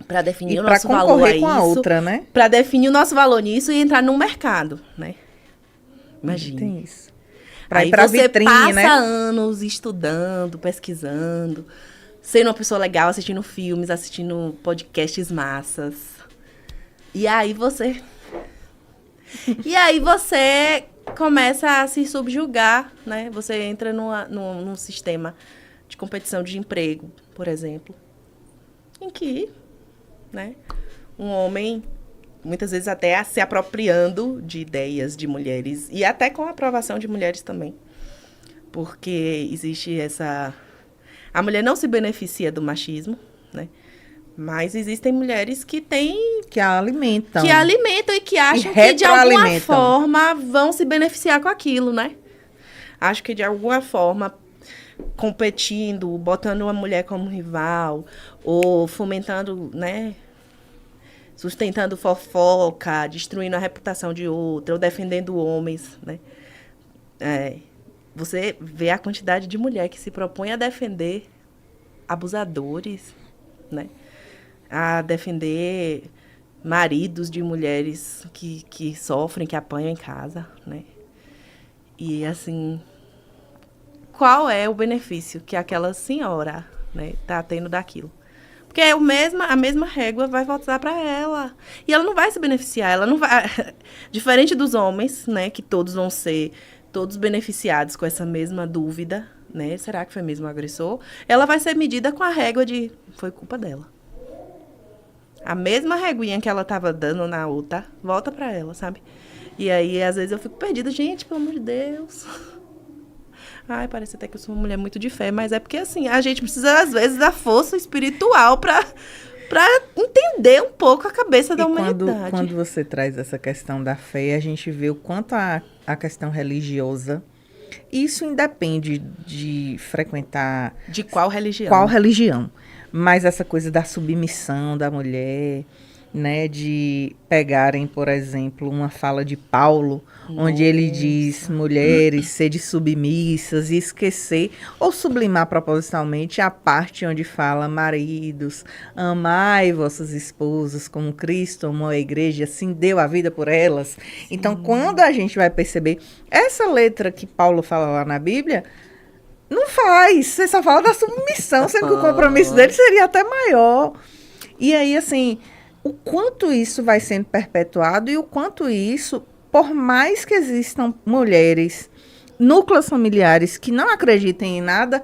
Para definir o nosso valor a isso, com a outra, né? Para definir o nosso valor nisso e entrar no mercado, né? Imagina. Tem isso. Pra Aí ir pra você vitrine, passa né? anos estudando, pesquisando, sendo uma pessoa legal, assistindo filmes, assistindo podcasts massas. E aí você começa a se subjugar, né? Você entra num sistema de competição de emprego, por exemplo, em que, né, um homem, muitas vezes até se apropriando de ideias de mulheres, e até com a aprovação de mulheres também. Porque existe essa... A mulher não se beneficia do machismo, né? Mas existem mulheres que têm... Que a alimentam. Que alimentam e que acham que, de alguma forma, vão se beneficiar com aquilo, né? Acho que, de alguma forma, competindo, botando uma mulher como rival, ou fomentando, né, sustentando fofoca, destruindo a reputação de outra, ou defendendo homens, né? Você vê a quantidade de mulher que se propõe a defender abusadores, né? A defender maridos de mulheres que sofrem, que apanham em casa, né? E, assim... Qual é o benefício que aquela senhora, né, tá tendo daquilo? Porque a mesma régua vai voltar para ela. E ela não vai se beneficiar, ela não vai... Diferente dos homens, né, que todos vão ser todos beneficiados com essa mesma dúvida, né? Será que foi mesmo o agressor? Ela vai ser medida com a régua de... Foi culpa dela. A mesma reguinha que ela tava dando na outra, volta para ela, sabe? E aí, às vezes, eu fico perdida. Gente, pelo amor de Deus... Ai, parece até que eu sou uma mulher muito de fé, mas é porque, assim, a gente precisa, às vezes, da força espiritual para entender um pouco a cabeça da humanidade. Quando você traz essa questão da fé, a gente vê o quanto a questão religiosa, isso independe de frequentar... De qual religião? Qual religião. Mas essa coisa da submissão da mulher, né, de pegarem, por exemplo, uma fala de Paulo, onde ele diz, mulheres, sede submissas, e esquecer, ou sublimar propositalmente a parte onde fala, maridos, amai vossas esposas como Cristo amou a igreja, assim deu a vida por elas. Então, quando a gente vai perceber, essa letra que Paulo fala lá na Bíblia, não faz, você só fala da submissão, sendo que o compromisso dele seria até maior. E aí, assim... O quanto isso vai sendo perpetuado e o quanto isso, por mais que existam mulheres, núcleos familiares que não acreditem em nada,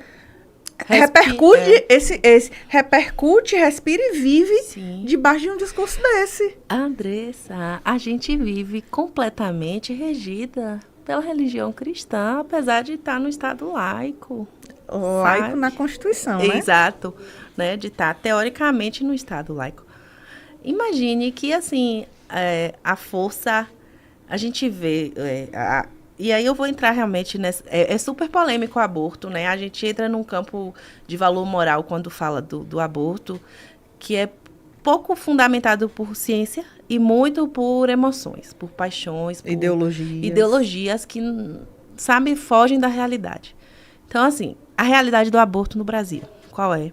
repercute, respira e vive Sim. debaixo de um discurso desse. Andressa, a gente vive completamente regida pela religião cristã, apesar de estar no Estado laico. Laico sabe? na Constituição, né? Exato, né? De estar teoricamente no Estado laico. Imagine que, assim, a força, a gente vê... e aí eu vou entrar realmente nessa... É super polêmico o aborto, né? A gente entra num campo de valor moral quando fala do aborto, que é pouco fundamentado por ciência e muito por emoções, por paixões, por ideologias que, sabe, fogem da realidade. Então, assim, a realidade do aborto no Brasil, qual é?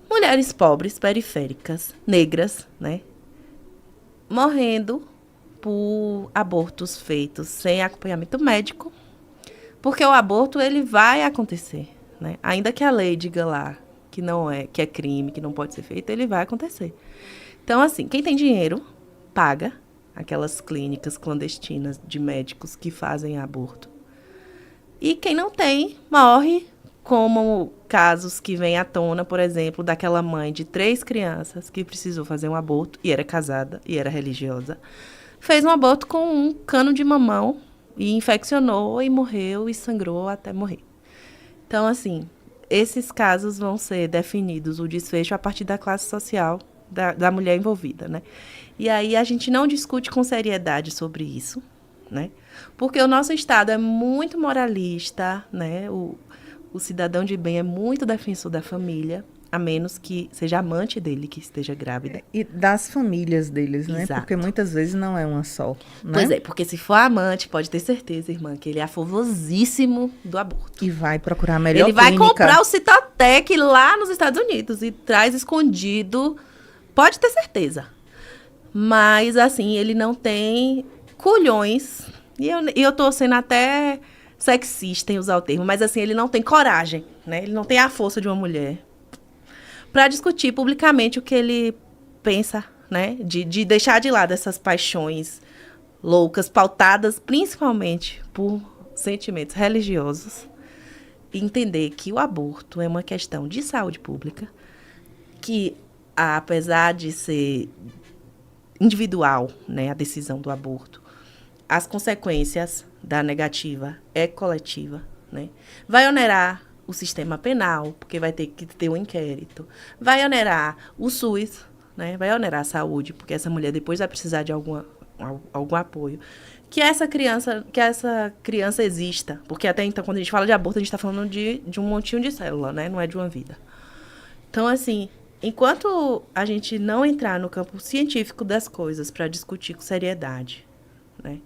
Mulheres pobres, periféricas, negras, né? Morrendo por abortos feitos sem acompanhamento médico, porque o aborto, ele vai acontecer, né? Ainda que a lei diga lá que é crime, que não pode ser feito, ele vai acontecer. Então, assim, quem tem dinheiro, paga aquelas clínicas clandestinas de médicos que fazem aborto. E quem não tem, morre, como casos que vêm à tona, por exemplo, daquela mãe de 3 crianças que precisou fazer um aborto, e era casada, e era religiosa. Fez um aborto com um cano de mamão, e infeccionou, e morreu, e sangrou até morrer. Então, assim, esses casos vão ser definidos, o desfecho, a partir da classe social da mulher envolvida, né? E aí a gente não discute com seriedade sobre isso, né? Porque o nosso Estado é muito moralista, né? O cidadão de bem é muito defensor da família, a menos que seja amante dele que esteja grávida. E das famílias deles, né? Exato. Porque muitas vezes não é uma só, né? Pois é, porque se for amante, pode ter certeza, irmã, que ele é a favosíssimo do aborto. E vai procurar a melhor clínica. Ele vai clínica. comprar o Citatec lá nos Estados Unidos e traz escondido, pode ter certeza. Mas, assim, ele não tem culhões, e eu tô sendo até sexista em usar o termo, mas, assim, ele não tem coragem, né? Ele não tem a força de uma mulher para discutir publicamente o que ele pensa, né? De deixar de lado essas paixões loucas, pautadas principalmente por sentimentos religiosos, e entender que o aborto é uma questão de saúde pública, que, apesar de ser individual, né, a decisão do aborto, as consequências da negativa é coletiva, né? Vai onerar o sistema penal, porque vai ter que ter um inquérito. Vai onerar o SUS, né? Vai onerar a saúde, porque essa mulher depois vai precisar de algum apoio. Que essa criança exista, porque até então, quando a gente fala de aborto, a gente está falando de um montinho de célula, né? Não é de uma vida. Então, assim, enquanto a gente não entrar no campo científico das coisas para discutir com seriedade, né?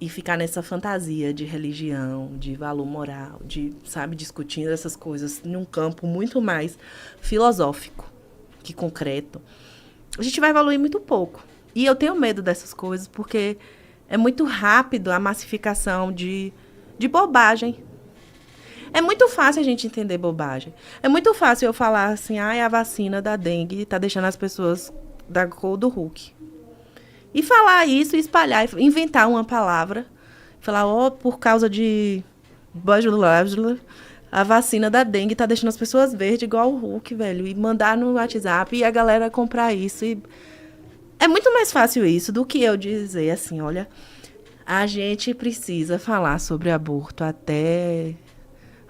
E ficar nessa fantasia de religião, de valor moral, de, sabe, discutindo essas coisas num campo muito mais filosófico que concreto, a gente vai evoluir muito pouco. E eu tenho medo dessas coisas porque é muito rápido a massificação de bobagem. É muito fácil a gente entender bobagem. É muito fácil eu falar assim, a vacina da dengue está deixando as pessoas da cor do Hulk. E falar isso, espalhar, inventar uma palavra, falar, por causa de a vacina da dengue tá deixando as pessoas verdes igual o Hulk, velho, e mandar no WhatsApp e a galera comprar isso. E é muito mais fácil isso do que eu dizer assim, olha, a gente precisa falar sobre aborto até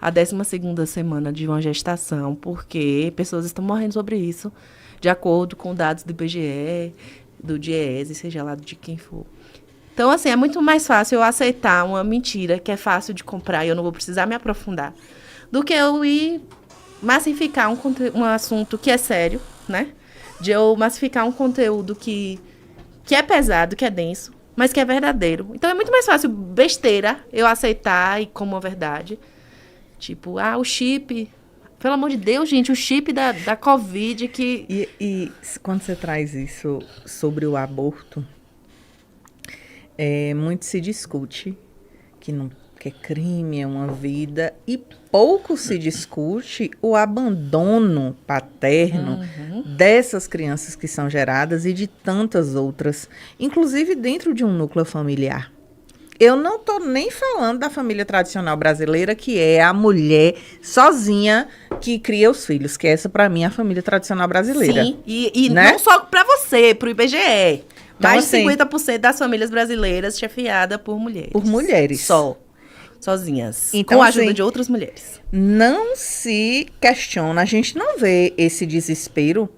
a 12ª semana de uma gestação, porque pessoas estão morrendo sobre isso, de acordo com dados do IBGE, do DIEESE, seja lá de quem for. Então, assim, é muito mais fácil eu aceitar uma mentira que é fácil de comprar e eu não vou precisar me aprofundar, do que eu ir massificar um assunto que é sério, né? De eu massificar um conteúdo que é pesado, que é denso, mas que é verdadeiro. Então, é muito mais fácil besteira eu aceitar e como uma verdade. Tipo, o chip... Pelo amor de Deus, gente, o chip da Covid que... E quando você traz isso sobre o aborto, muito se discute que é crime, é uma vida, e pouco se discute o abandono paterno dessas crianças que são geradas e de tantas outras, inclusive dentro de um núcleo familiar. Eu não estou nem falando da família tradicional brasileira, que é a mulher sozinha que cria os filhos, que essa, pra mim, é a família tradicional brasileira. Sim, e né? não só pra você, pro IBGE. Então, Mais de assim, 50% das famílias brasileiras chefiada por mulheres. Por mulheres. Só. Sozinhas. Então, com a ajuda assim, de outras mulheres. não se questiona, a gente não vê esse desespero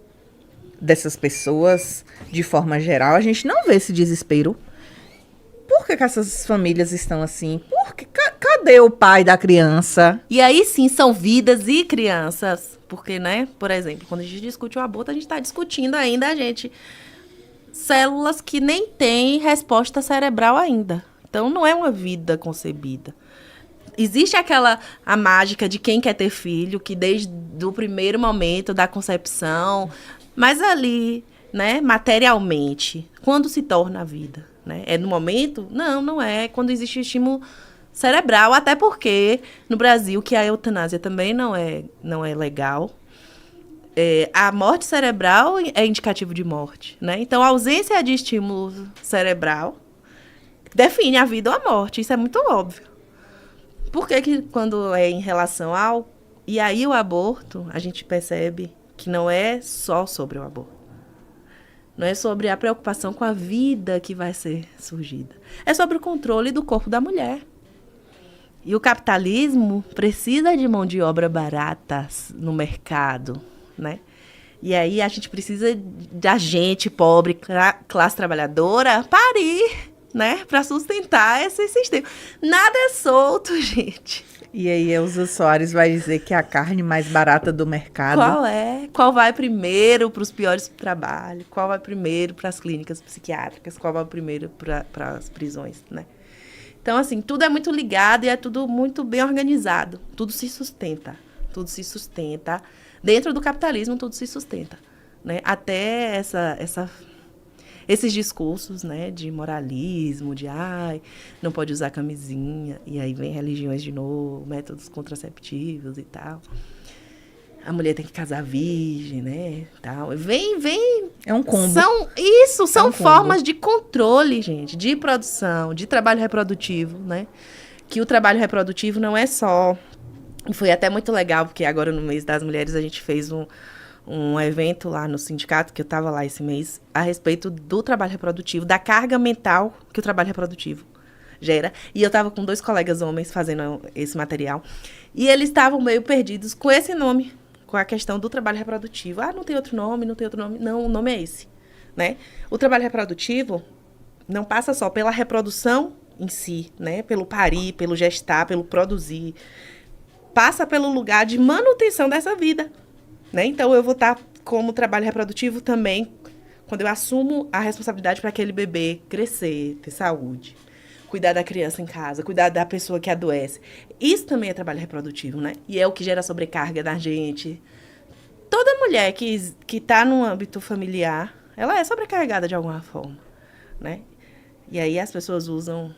dessas pessoas de forma geral, a gente não vê esse desespero. Por que essas famílias estão assim? Cadê o pai da criança? E aí sim, são vidas e crianças. Porque, né, por exemplo, quando a gente discute o aborto, a gente está discutindo ainda, células que nem têm resposta cerebral ainda. Então, não é uma vida concebida. Existe a mágica de quem quer ter filho, que desde o primeiro momento da concepção, mas ali, né, materialmente, quando se torna a vida, né? É no momento? Não, não é. Quando existe o estímulo cerebral, até porque no Brasil, que a eutanásia também não é legal, a morte cerebral é indicativo de morte, né? Então, a ausência de estímulo cerebral define a vida ou a morte. Isso é muito óbvio. Por que quando é em relação ao... E aí o aborto, a gente percebe que não é só sobre o aborto. Não é sobre a preocupação com a vida que vai ser surgida. É sobre o controle do corpo da mulher. E o capitalismo precisa de mão de obra barata no mercado, né? E aí a gente precisa da gente pobre, classe trabalhadora, parir, né? Para sustentar esse sistema. Nada é solto, gente. E aí, Elza Soares vai dizer que é a carne mais barata do mercado. Qual é? Qual vai primeiro para os piores trabalhos? Qual vai primeiro para as clínicas psiquiátricas? Qual vai primeiro para as prisões, né? Então, assim, tudo é muito ligado e é tudo muito bem organizado. Tudo se sustenta. Tudo se sustenta. Dentro do capitalismo, tudo se sustenta, né? Até esses discursos, né, de moralismo, de não pode usar camisinha, e aí vem religiões de novo, métodos contraceptivos e tal. A mulher tem que casar virgem, né, tal. Vem. É um combo. São formas de controle, gente, de produção, de trabalho reprodutivo, né? Que o trabalho reprodutivo não é só... E foi até muito legal, porque agora no mês das mulheres a gente fez um evento lá no sindicato, que eu estava lá esse mês, a respeito do trabalho reprodutivo, da carga mental que o trabalho reprodutivo gera. E eu estava com 2 colegas homens fazendo esse material. E eles estavam meio perdidos com esse nome, com a questão do trabalho reprodutivo. Não tem outro nome, não tem outro nome. Não, o nome é esse, né? O trabalho reprodutivo não passa só pela reprodução em si, né? Pelo parir, pelo gestar, pelo produzir. Passa pelo lugar de manutenção dessa vida, né? Então, eu vou estar como trabalho reprodutivo também quando eu assumo a responsabilidade para aquele bebê crescer, ter saúde, cuidar da criança em casa, cuidar da pessoa que adoece. Isso também é trabalho reprodutivo, né? E é o que gera sobrecarga da gente. Toda mulher que está no âmbito familiar, ela é sobrecarregada de alguma forma, né? E aí as pessoas usam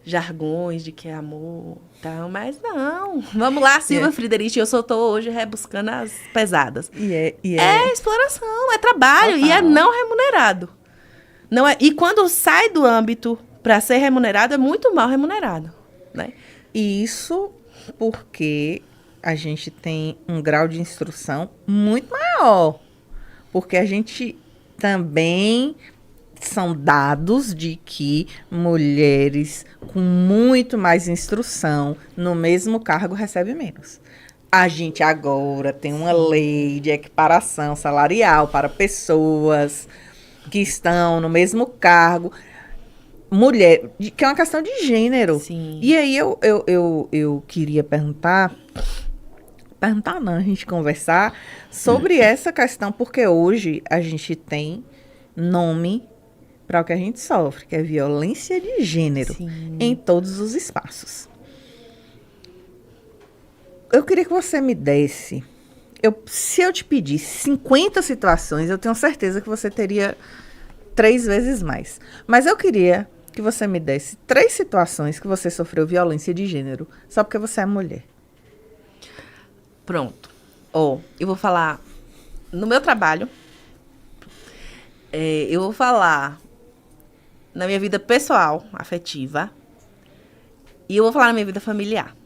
jargões de que é amor, tal, mas não. Vamos lá, Silvia Friderich, eu só estou hoje rebuscando as pesadas. É exploração, é trabalho. Total. E é não remunerado. Não é, e quando sai do âmbito para ser remunerado, é muito mal remunerado, né? E isso porque a gente tem um grau de instrução muito maior. Porque a gente também... São dados de que mulheres com muito mais instrução no mesmo cargo recebem menos. A gente agora tem uma lei de equiparação salarial para pessoas que estão no mesmo cargo. Mulher, que é uma questão de gênero. Sim. E aí eu queria perguntar não, a gente conversar sobre essa questão, porque hoje a gente tem nome para o que a gente sofre, que é violência de gênero. Sim. Em todos os espaços. Eu queria que você me desse... se eu te pedisse 50 situações, eu tenho certeza que você teria 3 vezes mais. Mas eu queria que você me desse 3 situações que você sofreu violência de gênero, só porque você é mulher. Pronto. Eu vou falar no meu trabalho. Eu vou falar na minha vida pessoal, afetiva. E eu vou falar na minha vida familiar.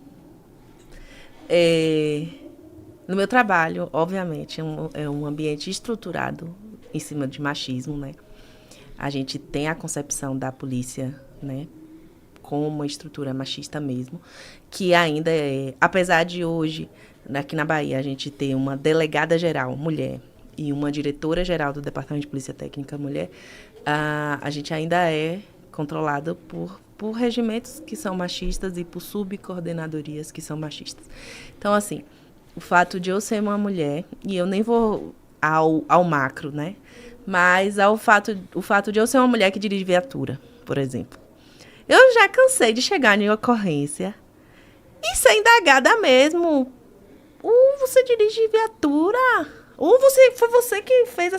No meu trabalho, obviamente, é um ambiente estruturado em cima de machismo, né? A gente tem a concepção da polícia, né, como uma estrutura machista mesmo, que ainda é, apesar de hoje, aqui na Bahia, a gente ter uma delegada geral, mulher, e uma diretora geral do Departamento de Polícia Técnica, mulher, a gente ainda é controlado por regimentos que são machistas e por subcoordenadorias que são machistas. Então, assim, o fato de eu ser uma mulher, e eu nem vou ao macro, né? Mas o fato de eu ser uma mulher que dirige viatura, por exemplo. Eu já cansei de chegar em ocorrência e ser indagada mesmo. Você dirige viatura? Foi você que fez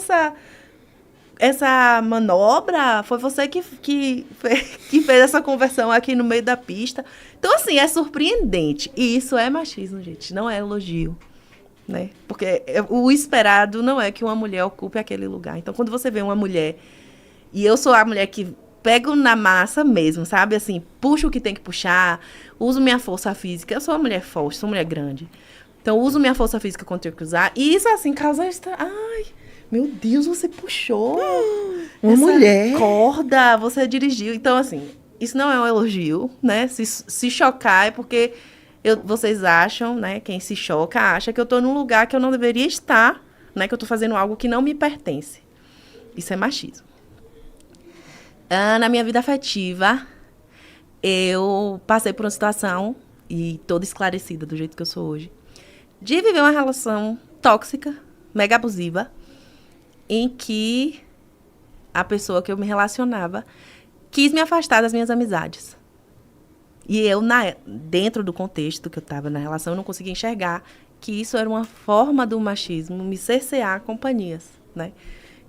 essa manobra? Foi você que fez essa conversão aqui no meio da pista? Então, assim, é surpreendente. E isso é machismo, gente. Não é elogio. Né? Porque o esperado não é que uma mulher ocupe aquele lugar. Então, quando você vê uma mulher, e eu sou a mulher que pego na massa mesmo, sabe? Assim, puxo o que tem que puxar, uso minha força física. Eu sou uma mulher forte, sou uma mulher grande. Então, uso minha força física quando tenho que usar. E isso, assim, causa... Ai, meu Deus, você puxou uma mulher. Corda, você dirigiu. Então, assim, isso não é um elogio, né? Se chocar é porque... vocês acham, né? Quem se choca acha que eu estou num lugar que eu não deveria estar, né? Que eu estou fazendo algo que não me pertence. Isso é machismo. Na minha vida afetiva, eu passei por uma situação, e toda esclarecida do jeito que eu sou hoje, de viver uma relação tóxica, mega abusiva, em que a pessoa que eu me relacionava quis me afastar das minhas amizades. E eu, dentro do contexto que eu estava na relação, eu não conseguia enxergar que isso era uma forma do machismo me cercear companhias, né?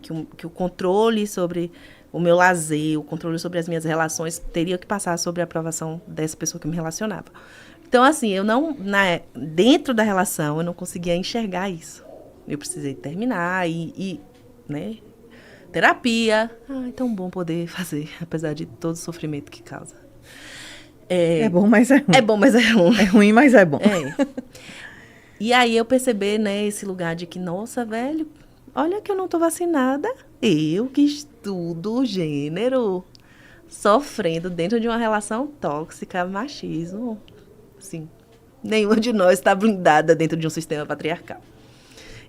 Que o controle sobre o meu lazer, o controle sobre as minhas relações teria que passar sobre a aprovação dessa pessoa que eu me relacionava. Então, assim, dentro da relação, eu não conseguia enxergar isso. Eu precisei terminar né? Terapia. É tão bom poder fazer, apesar de todo o sofrimento que causa. É bom, mas é ruim. É bom, mas é ruim. É ruim, mas é bom. E aí eu percebi, né, esse lugar de que, nossa, velho, olha que eu não tô vacinada. Eu que estudo gênero, sofrendo dentro de uma relação tóxica, machismo. Assim, nenhuma de nós está blindada dentro de um sistema patriarcal.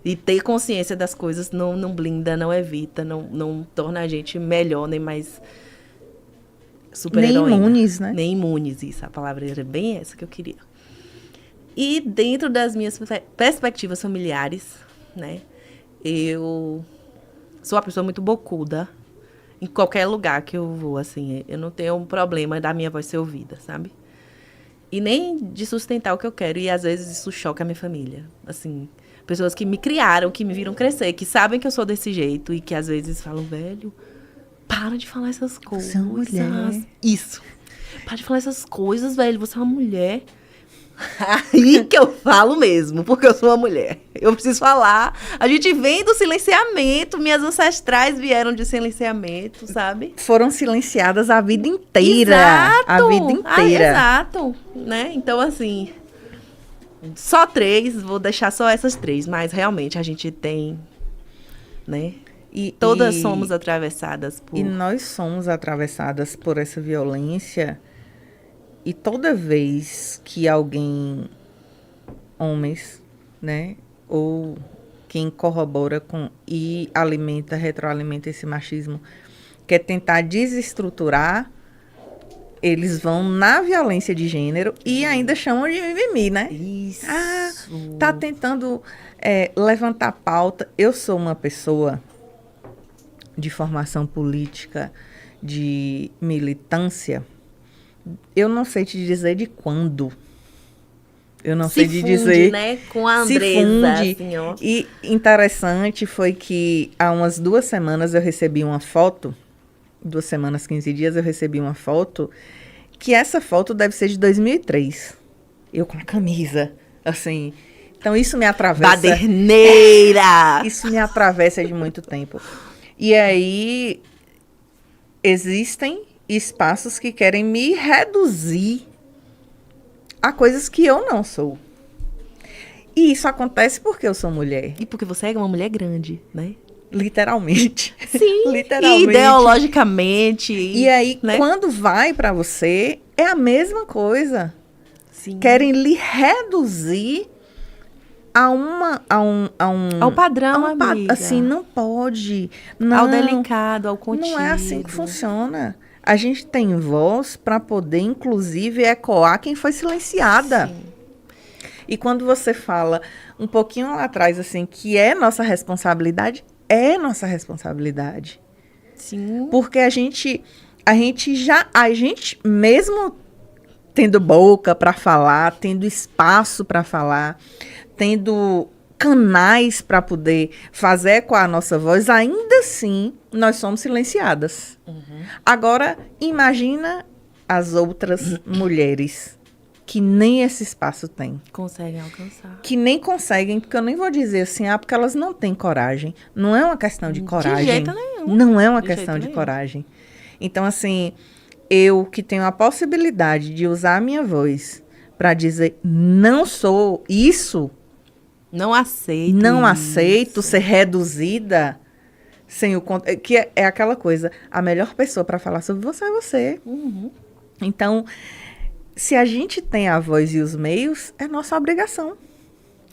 E ter consciência das coisas não blinda, não evita, não torna a gente melhor, nem mais... super-heroína. Nem imunes, né? Nem imunes, isso. A palavra era bem essa que eu queria. E dentro das minhas perspectivas familiares, né? Eu sou uma pessoa muito bocuda. Em qualquer lugar que eu vou, assim. Eu não tenho um problema da minha voz ser ouvida, sabe? E nem de sustentar o que eu quero. E às vezes isso choca a minha família. Assim, pessoas que me criaram, que me viram crescer, que sabem que eu sou desse jeito e que às vezes falam, velho... Para de falar essas coisas. Você é uma mulher. Isso. Para de falar essas coisas, velho. Você é uma mulher. Aí que eu falo mesmo, porque eu sou uma mulher. Eu preciso falar. A gente vem do silenciamento. Minhas ancestrais vieram de silenciamento, sabe? Foram silenciadas a vida inteira. Exato. A vida inteira. Exato. Né? Então, assim... Só 3. Vou deixar só essas 3. Mas, realmente, a gente tem... Né? Todas somos atravessadas por... E nós somos atravessadas por essa violência. E toda vez que alguém, homens, né, ou quem corrobora com e retroalimenta esse machismo, quer tentar desestruturar, eles vão na violência de gênero e ainda chamam de mimimi, né? Isso. Tá tentando levantar pauta. Eu sou uma pessoa de formação política, de militância, eu não sei te dizer de quando. Eu não sei te dizer. Né? Com a Andresa, assim, ó. E interessante foi que há umas 2 semanas eu recebi uma foto, 2 semanas, 15 dias, eu recebi uma foto, que essa foto deve ser de 2003. Eu com a camisa, assim. Então isso me atravessa. Baderneira! Isso me atravessa de muito tempo. E aí, existem espaços que querem me reduzir a coisas que eu não sou. E isso acontece porque eu sou mulher. E porque você é uma mulher grande, né? Literalmente. Sim, Literalmente. e ideologicamente. E aí, né? quando vai pra você, é a mesma coisa. Sim. Querem lhe reduzir Ao padrão, a amiga. assim, não pode. Não, ao delicado, ao contido. não é assim que funciona. A gente tem voz para poder, inclusive, ecoar quem foi silenciada. Sim. E quando você fala um pouquinho lá atrás, assim, que é nossa responsabilidade, é nossa responsabilidade. Sim. Porque a gente mesmo tendo boca para falar, tendo espaço para falar, tendo canais para poder fazer com a nossa voz, ainda assim nós somos silenciadas. Uhum. Agora, imagina as outras mulheres que nem esse espaço têm. Conseguem alcançar. Que nem conseguem, porque eu nem vou dizer assim, porque elas não têm coragem. Não é uma questão de coragem. De jeito nenhum. Não é uma De questão jeito de nenhum. coragem. Então, assim, eu que tenho a possibilidade de usar a minha voz para dizer não sou isso, Não aceito. não isso. aceito ser reduzida sem o que é aquela coisa, a melhor pessoa para falar sobre você é você. Uhum. Então, se a gente tem a voz e os meios, é nossa obrigação.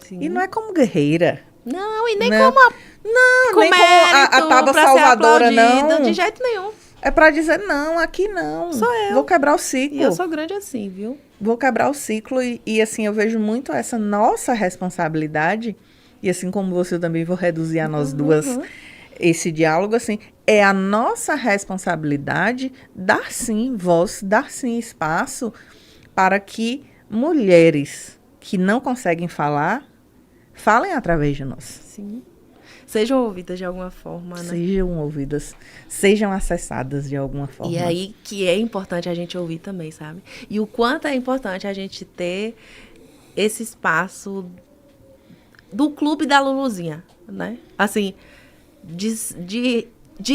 Sim. E não é como guerreira. Não, e nem Não. como Não, com nem como a mérito Tábua pra ser Salvadora, aplaudida, não. de jeito nenhum. É para dizer, não, aqui não. Sou eu. Vou quebrar o ciclo. E eu sou grande assim, viu? Vou quebrar o ciclo e assim, eu vejo muito essa nossa responsabilidade, e assim como você, eu também vou reduzir a nós duas esse diálogo, assim, é a nossa responsabilidade dar sim voz, dar sim espaço para que mulheres que não conseguem falar, falem através de nós. Sim. Sejam ouvidas de alguma forma, né? Sejam ouvidas, sejam acessadas de alguma forma. E aí que é importante a gente ouvir também, sabe? E o quanto é importante a gente ter esse espaço do clube da Luluzinha, né? Assim, de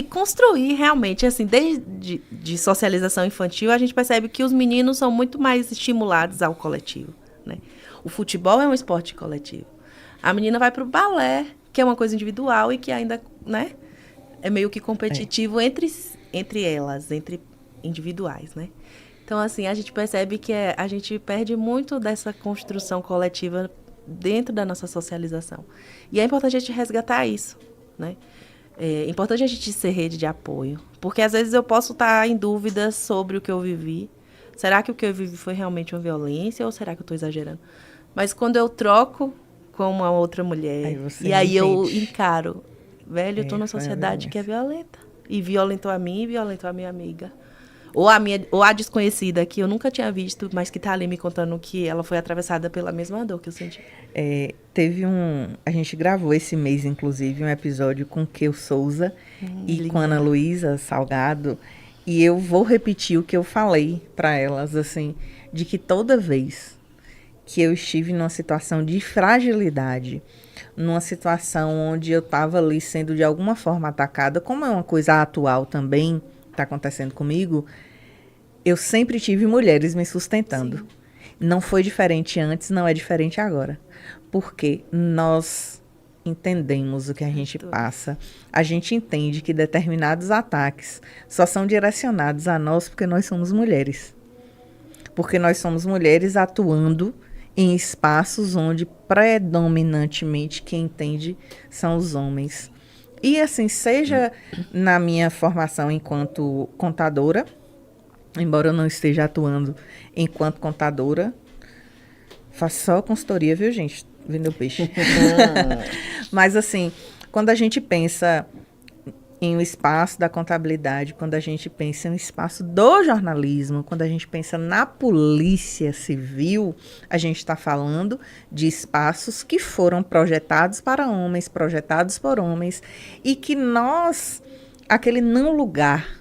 construir realmente, assim, desde de socialização infantil, a gente percebe que os meninos são muito mais estimulados ao coletivo, né? O futebol é um esporte coletivo. A menina vai pro balé, que é uma coisa individual e que ainda, né, é meio que competitivo entre elas, entre individuais, né? Então, assim, a gente percebe que a gente perde muito dessa construção coletiva dentro da nossa socialização. E é importante a gente resgatar isso, né? É importante a gente ser rede de apoio, porque às vezes eu posso estar em dúvida sobre o que eu vivi. Será que o que eu vivi foi realmente uma violência ou será que eu estou exagerando? Mas quando eu troco com uma outra mulher, e aí eu encaro, velho, eu tô numa sociedade que é violenta. E violentou a mim e violentou a minha amiga. Ou a desconhecida, que eu nunca tinha visto, mas que tá ali me contando que ela foi atravessada pela mesma dor que eu senti. A gente gravou esse mês, inclusive, um episódio com Keu Souza e linda. com Ana Luísa Salgado. E eu vou repetir o que eu falei para elas, assim, de que toda vez que eu estive numa situação de fragilidade, numa situação onde eu estava ali sendo de alguma forma atacada, como é uma coisa atual também, está acontecendo comigo, eu sempre tive mulheres me sustentando. Sim. Não foi diferente antes, não é diferente agora. Porque nós entendemos o que a gente passa. A gente entende que determinados ataques só são direcionados a nós porque nós somos mulheres. Porque nós somos mulheres atuando em espaços onde predominantemente quem entende são os homens. E assim, seja na minha formação enquanto contadora, embora eu não esteja atuando enquanto contadora, faço só consultoria, viu, gente? Vendeu peixe. Mas assim, quando a gente pensa em um espaço da contabilidade, quando a gente pensa em um espaço do jornalismo, quando a gente pensa na polícia civil, a gente está falando de espaços que foram projetados para homens, projetados por homens, e que nós, aquele não lugar,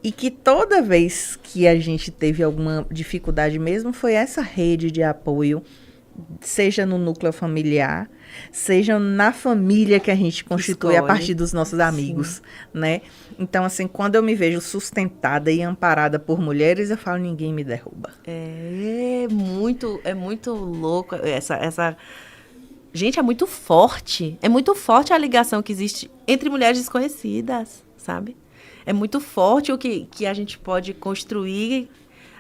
e que toda vez que a gente teve alguma dificuldade mesmo, foi essa rede de apoio, seja no núcleo familiar, seja na família que a gente constitui a partir dos nossos amigos, né? Então, assim, quando eu me vejo sustentada e amparada por mulheres, eu falo, ninguém me derruba. É muito louco Gente, é muito forte. É muito forte a ligação que existe entre mulheres desconhecidas, sabe? É muito forte o que a gente pode construir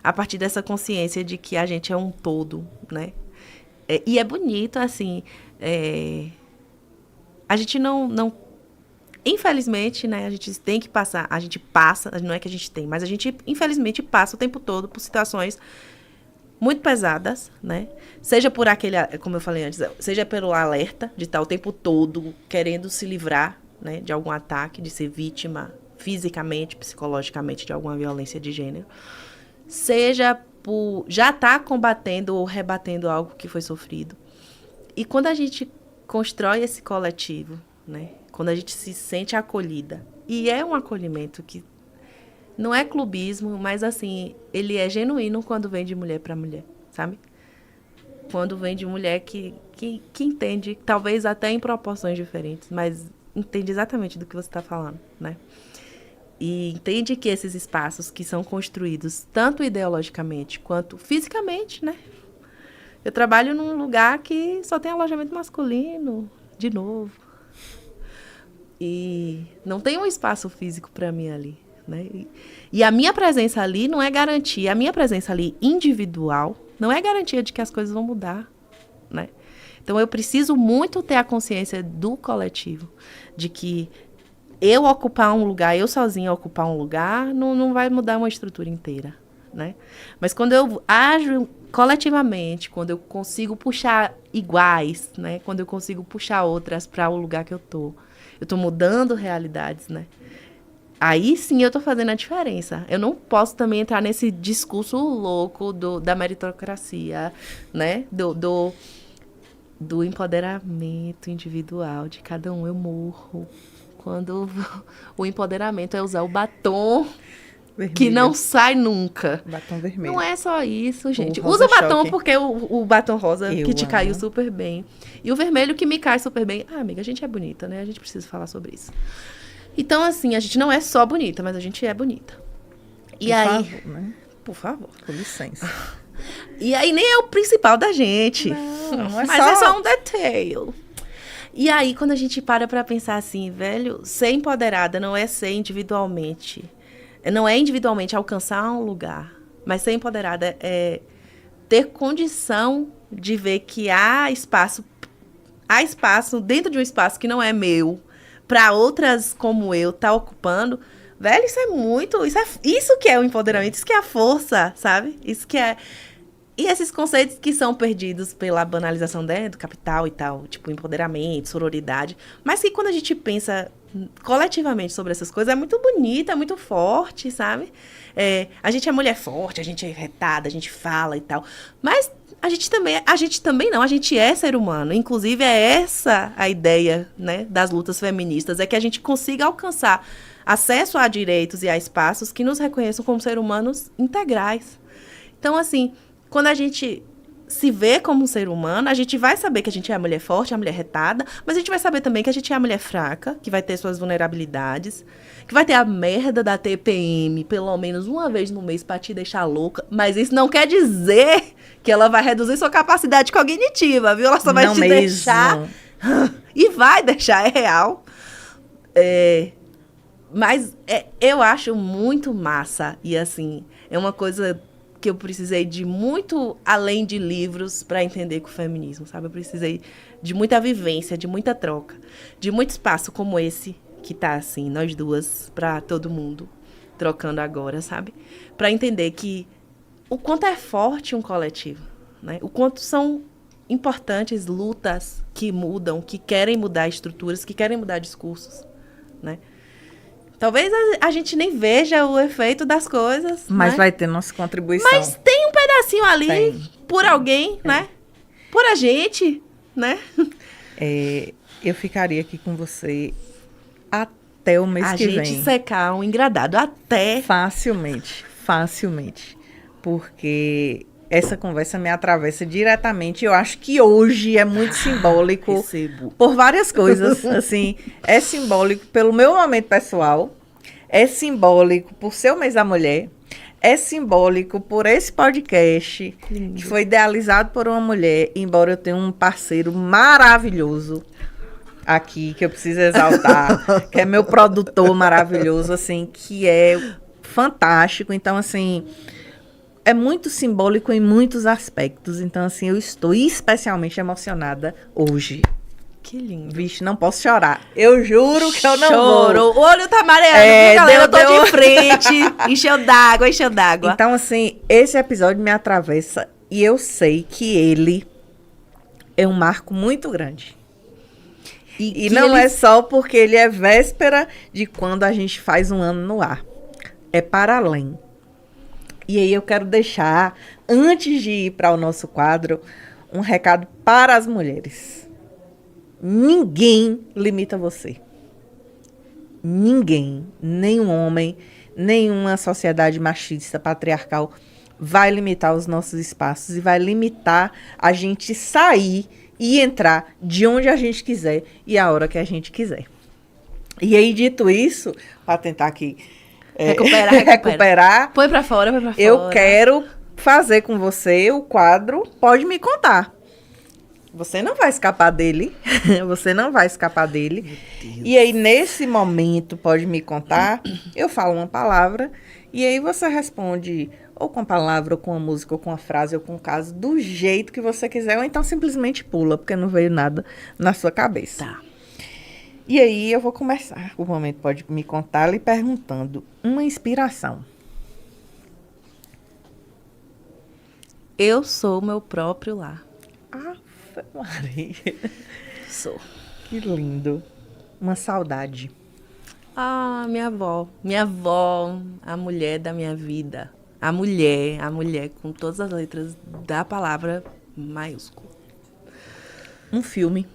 a partir dessa consciência de que a gente é um todo, né? E é bonito, assim... a gente não... Infelizmente, né? A gente tem que passar... A gente passa... Não é que a gente tem, mas a gente, infelizmente, passa o tempo todo por situações muito pesadas, né? Seja por aquele... Como eu falei antes, seja pelo alerta de estar o tempo todo querendo se livrar, né, de algum ataque, de ser vítima fisicamente, psicologicamente de alguma violência de gênero. Seja por já estar combatendo ou rebatendo algo que foi sofrido. E quando a gente constrói esse coletivo, né? Quando a gente se sente acolhida, e é um acolhimento que não é clubismo, mas assim, ele é genuíno quando vem de mulher para mulher, sabe? Quando vem de mulher que entende, talvez até em proporções diferentes, mas entende exatamente do que você está falando, né? E entende que esses espaços que são construídos tanto ideologicamente quanto fisicamente, né? Eu trabalho num lugar que só tem alojamento masculino, de novo. E não tem um espaço físico para mim ali, né? E a minha presença ali não é garantia, a minha presença ali individual não é garantia de que as coisas vão mudar, né? Então eu preciso muito ter a consciência do coletivo, de que eu ocupar um lugar, eu sozinha ocupar um lugar, não vai mudar uma estrutura inteira, né? Mas quando eu ajo coletivamente, quando eu consigo puxar iguais, né? Quando eu consigo puxar outras para o lugar que eu tô mudando realidades, né? Aí sim eu tô fazendo a diferença. Eu não posso também entrar nesse discurso louco da meritocracia, né? Do empoderamento individual de cada um. Eu morro quando o empoderamento é usar o batom vermelho, que não sai nunca. Batom vermelho. Não é só isso, gente. Usa o batom choque. Porque o batom rosa que te caiu super bem. E o vermelho que me cai super bem. Ah, amiga, a gente é bonita, né? A gente precisa falar sobre isso. Então, assim, a gente não é só bonita, mas a gente é bonita. E Por aí... favor, né? Por favor. Com licença. E aí nem é o principal da gente. Não é mas é só um detail. E aí, quando a gente para pensar assim, velho, ser empoderada não é ser individualmente. Não é individualmente alcançar um lugar. Mas ser empoderada é ter condição de ver que há espaço dentro de um espaço que não é meu, para outras como eu tá ocupando. Velho, isso é muito... Isso que é o empoderamento, isso que é a força, sabe? Isso que é... E esses conceitos que são perdidos pela banalização do capital e tal, tipo empoderamento, sororidade, mas que quando a gente pensa coletivamente sobre essas coisas, é muito bonita, é muito forte, sabe? A gente é mulher forte, a gente é retada, a gente fala e tal, mas a gente também não, a gente é ser humano. Inclusive é essa a ideia, né, das lutas feministas, é que a gente consiga alcançar acesso a direitos e a espaços que nos reconheçam como seres humanos integrais. Então, assim... Quando a gente se vê como um ser humano, a gente vai saber que a gente é a mulher forte, a mulher retada, mas a gente vai saber também que a gente é a mulher fraca, que vai ter suas vulnerabilidades, que vai ter a merda da TPM pelo menos uma vez no mês pra te deixar louca, mas isso não quer dizer que ela vai reduzir sua capacidade cognitiva, viu? Ela só vai te deixar... E vai deixar, é real. Mas eu acho muito massa e, assim, é uma coisa... que eu precisei de muito além de livros para entender com o feminismo, sabe? Eu precisei de muita vivência, de muita troca, de muito espaço como esse, que tá assim, nós duas, para todo mundo, trocando agora, sabe? Para entender que o quanto é forte um coletivo, né? O quanto são importantes lutas que mudam, que querem mudar estruturas, que querem mudar discursos, né? Talvez a gente nem veja o efeito das coisas. Mas né? Vai ter nossa contribuição. Mas tem um pedacinho ali, por alguém, né? Por a gente, né? Eu ficaria aqui com você até o mês que vem. A gente secar um engradado até... Facilmente. Porque essa conversa me atravessa diretamente. Eu acho que hoje é muito simbólico por várias coisas. Assim, é simbólico pelo meu momento pessoal, é simbólico por ser o mês da mulher, é simbólico por esse podcast, Lindo. que foi idealizado por uma mulher, embora eu tenha um parceiro maravilhoso aqui, que eu preciso exaltar, que é meu produtor maravilhoso, assim, que é fantástico. Então, assim, é muito simbólico em muitos aspectos. Então, assim, eu estou especialmente emocionada hoje. Que lindo. Vixe, não posso chorar. Eu juro que eu não Chorou. vou. O olho tá amarelo, viu, galera? Eu tô de frente. Encheu d'água, encheu d'água. Então, assim, esse episódio me atravessa e eu sei que ele é um marco muito grande. E não é só porque ele é véspera de quando a gente faz um ano no ar. É para além. E aí eu quero deixar, antes de ir para o nosso quadro, um recado para as mulheres. Ninguém limita você. Ninguém, nenhum homem, nenhuma sociedade machista, patriarcal, vai limitar os nossos espaços e vai limitar a gente sair e entrar de onde a gente quiser e a hora que a gente quiser. E aí, dito isso, para tentar aqui recuperar, Põe pra fora, põe pra fora. eu quero fazer com você o quadro Pode Me Contar. Você não vai escapar dele. Você não vai escapar dele. E aí, nesse momento, Pode Me Contar, eu falo uma palavra e aí você responde ou com a palavra, ou com a música, ou com a frase, ou com o caso, do jeito que você quiser, ou então simplesmente pula, porque não veio nada na sua cabeça. Tá. E aí eu vou começar. O momento Pode Me Contar lhe perguntando uma inspiração. Eu sou meu próprio lar. Ave Maria. Sou. Que lindo. Uma saudade. Ah, minha avó. Minha avó, a mulher da minha vida. A mulher com todas as letras da palavra maiúscula. Um filme.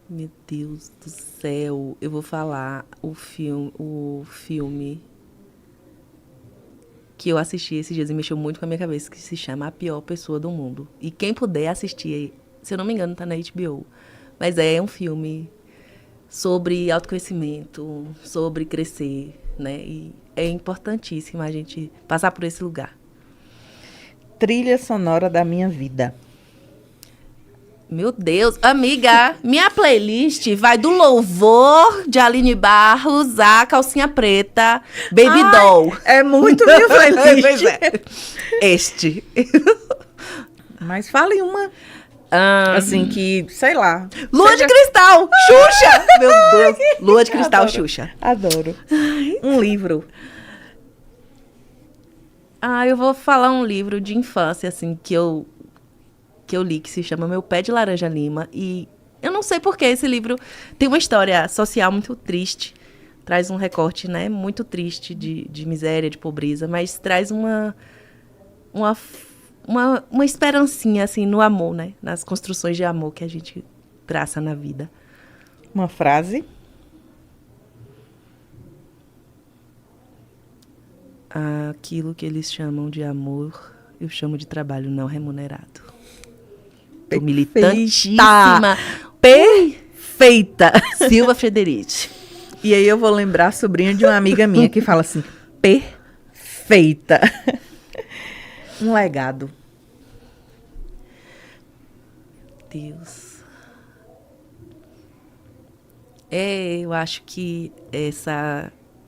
Meu Deus do céu. Eu vou falar o filme que eu assisti esses dias e mexeu muito com a minha cabeça, que se chama A Pior Pessoa do Mundo. E quem puder assistir, se eu não me engano, tá na HBO. Mas é um filme sobre autoconhecimento, sobre crescer, né? E é importantíssimo a gente passar por esse lugar. Trilha sonora da minha vida. Meu Deus, amiga, minha playlist vai do louvor de Aline Barros à calcinha preta, Baby Doll. É muito minha playlist. Pois é. Este. Mas fale uma, assim, que, sei lá. Lua de Cristal, Xuxa. Meu Deus, Lua de Cristal, Adoro. Xuxa. Adoro. Um livro. Eu vou falar um livro de infância, assim, que eu li, que se chama Meu Pé de Laranja Lima. E eu não sei por que esse livro tem uma história social muito triste. Traz um recorte, né, muito triste de miséria, de pobreza, mas traz uma esperancinha, assim, no amor, né? Nas construções de amor que a gente traça na vida. Uma frase. Aquilo que eles chamam de amor, eu chamo de trabalho não remunerado. Tô militantíssima. Perfeita. Silva Frederici. E aí eu vou lembrar a sobrinha de uma amiga minha que fala assim, perfeita. Um legado. Deus. Eu acho que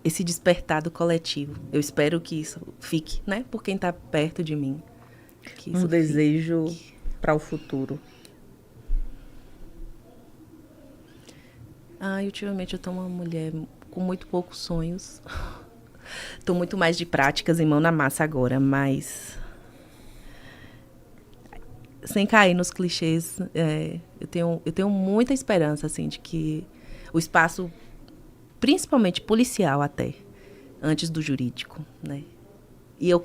esse despertar do coletivo, eu espero que isso fique, né? Por quem tá perto de mim. Que isso desejo para o futuro. Ultimamente eu tô uma mulher com muito poucos sonhos. Tô muito mais de práticas em mão na massa agora, mas sem cair nos clichês, eu tenho muita esperança, assim, de que o espaço, principalmente policial até, antes do jurídico, né? E eu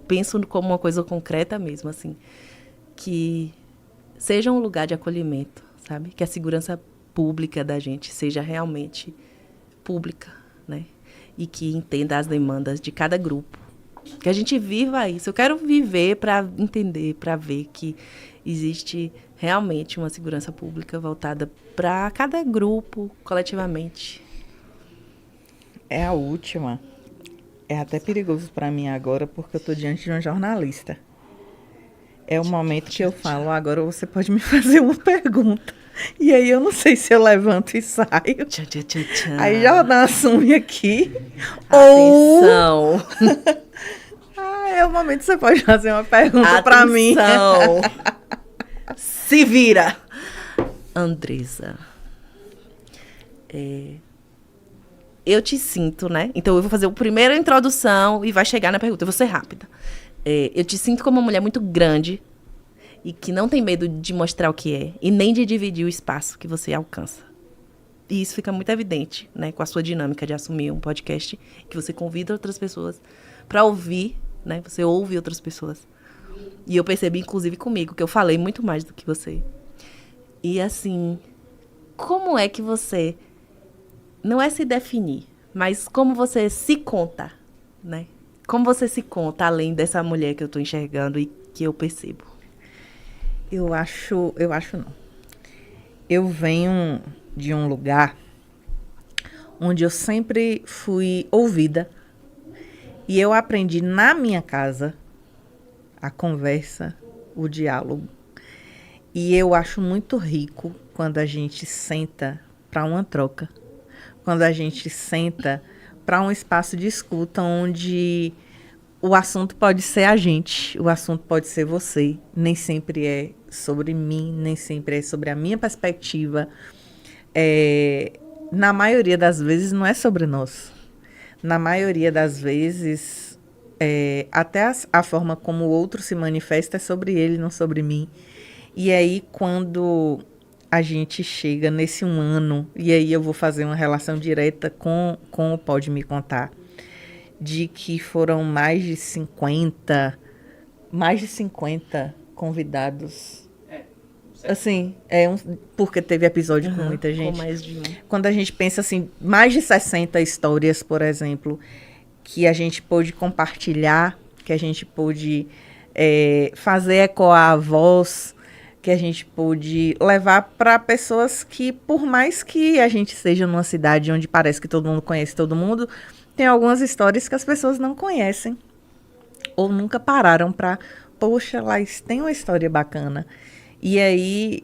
penso como uma coisa concreta mesmo, assim, que seja um lugar de acolhimento, sabe? Que a segurança pública da gente seja realmente pública, né? E que entenda as demandas de cada grupo. Que a gente viva isso. Eu quero viver para entender, para ver que existe realmente uma segurança pública voltada para cada grupo, coletivamente. É a última. É até perigoso para mim agora, porque eu tô diante de uma jornalista. É o momento que eu falo, agora você pode me fazer uma pergunta. E aí eu não sei se eu levanto e saio. Tchan, tchan, tchan, tchan. Aí Jordan assume aqui. Ou... Atenção. É o momento que você pode fazer uma pergunta para mim. Atenção. Se vira. Andresa. Eu te sinto, né? Então eu vou fazer a primeira introdução e vai chegar na pergunta. Eu vou ser rápida. Eu te sinto como uma mulher muito grande e que não tem medo de mostrar o que é e nem de dividir o espaço que você alcança. E isso fica muito evidente, né? Com a sua dinâmica de assumir um podcast que você convida outras pessoas para ouvir, né? Você ouve outras pessoas. E eu percebi, inclusive, comigo, que eu falei muito mais do que você. E, assim, como é que você... Não é se definir, mas como você se conta, né? Como você se conta, além dessa mulher que eu tô enxergando e que eu percebo? Eu acho não. Eu venho de um lugar onde eu sempre fui ouvida. E eu aprendi na minha casa a conversa, o diálogo. E eu acho muito rico quando a gente senta para uma troca. Quando a gente senta para um espaço de escuta onde o assunto pode ser a gente, o assunto pode ser você. Nem sempre é sobre mim, nem sempre é sobre a minha perspectiva. Na maioria das vezes não é sobre nós. Na maioria das vezes, até a forma como o outro se manifesta é sobre ele, não sobre mim. E aí, quando a gente chega nesse 1 ano, e aí eu vou fazer uma relação direta com o Pode Me Contar, de que foram mais de 50 convidados. Assim, porque teve episódio com muita gente. Com mais de um. Quando a gente pensa assim, mais de 60 histórias, por exemplo, que a gente pôde compartilhar, que a gente pôde fazer ecoar a voz, que a gente pôde levar para pessoas que, por mais que a gente seja numa cidade onde parece que todo mundo conhece todo mundo, tem algumas histórias que as pessoas não conhecem ou nunca pararam para, poxa, Laís, tem uma história bacana. E aí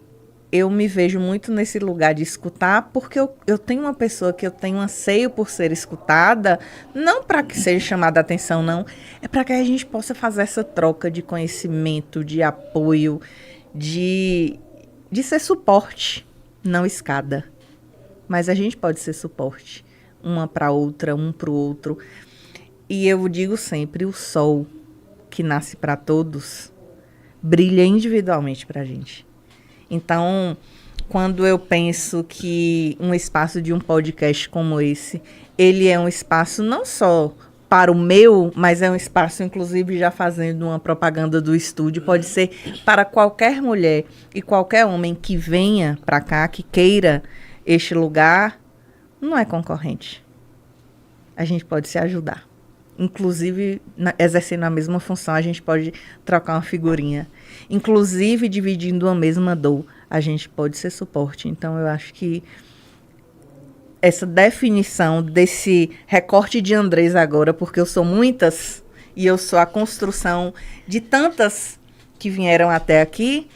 eu me vejo muito nesse lugar de escutar, porque eu tenho uma pessoa que eu tenho anseio por ser escutada, não para que seja chamada a atenção, não, é para que a gente possa fazer essa troca de conhecimento, de apoio, de ser suporte, não escada. Mas a gente pode ser suporte, uma para outra, um para o outro. E eu digo sempre, o sol que nasce para todos brilha individualmente para a gente. Então, quando eu penso que um espaço de um podcast como esse, ele é um espaço não só para o meu, mas é um espaço, inclusive, já fazendo uma propaganda do estúdio, pode ser para qualquer mulher e qualquer homem que venha para cá, que queira este lugar, não é concorrente. A gente pode se ajudar. Inclusive, exercendo a mesma função, a gente pode trocar uma figurinha. Inclusive, dividindo a mesma dor, a gente pode ser suporte. Então, eu acho que essa definição desse recorte de Andresa agora, porque eu sou muitas e eu sou a construção de tantas que vieram até aqui,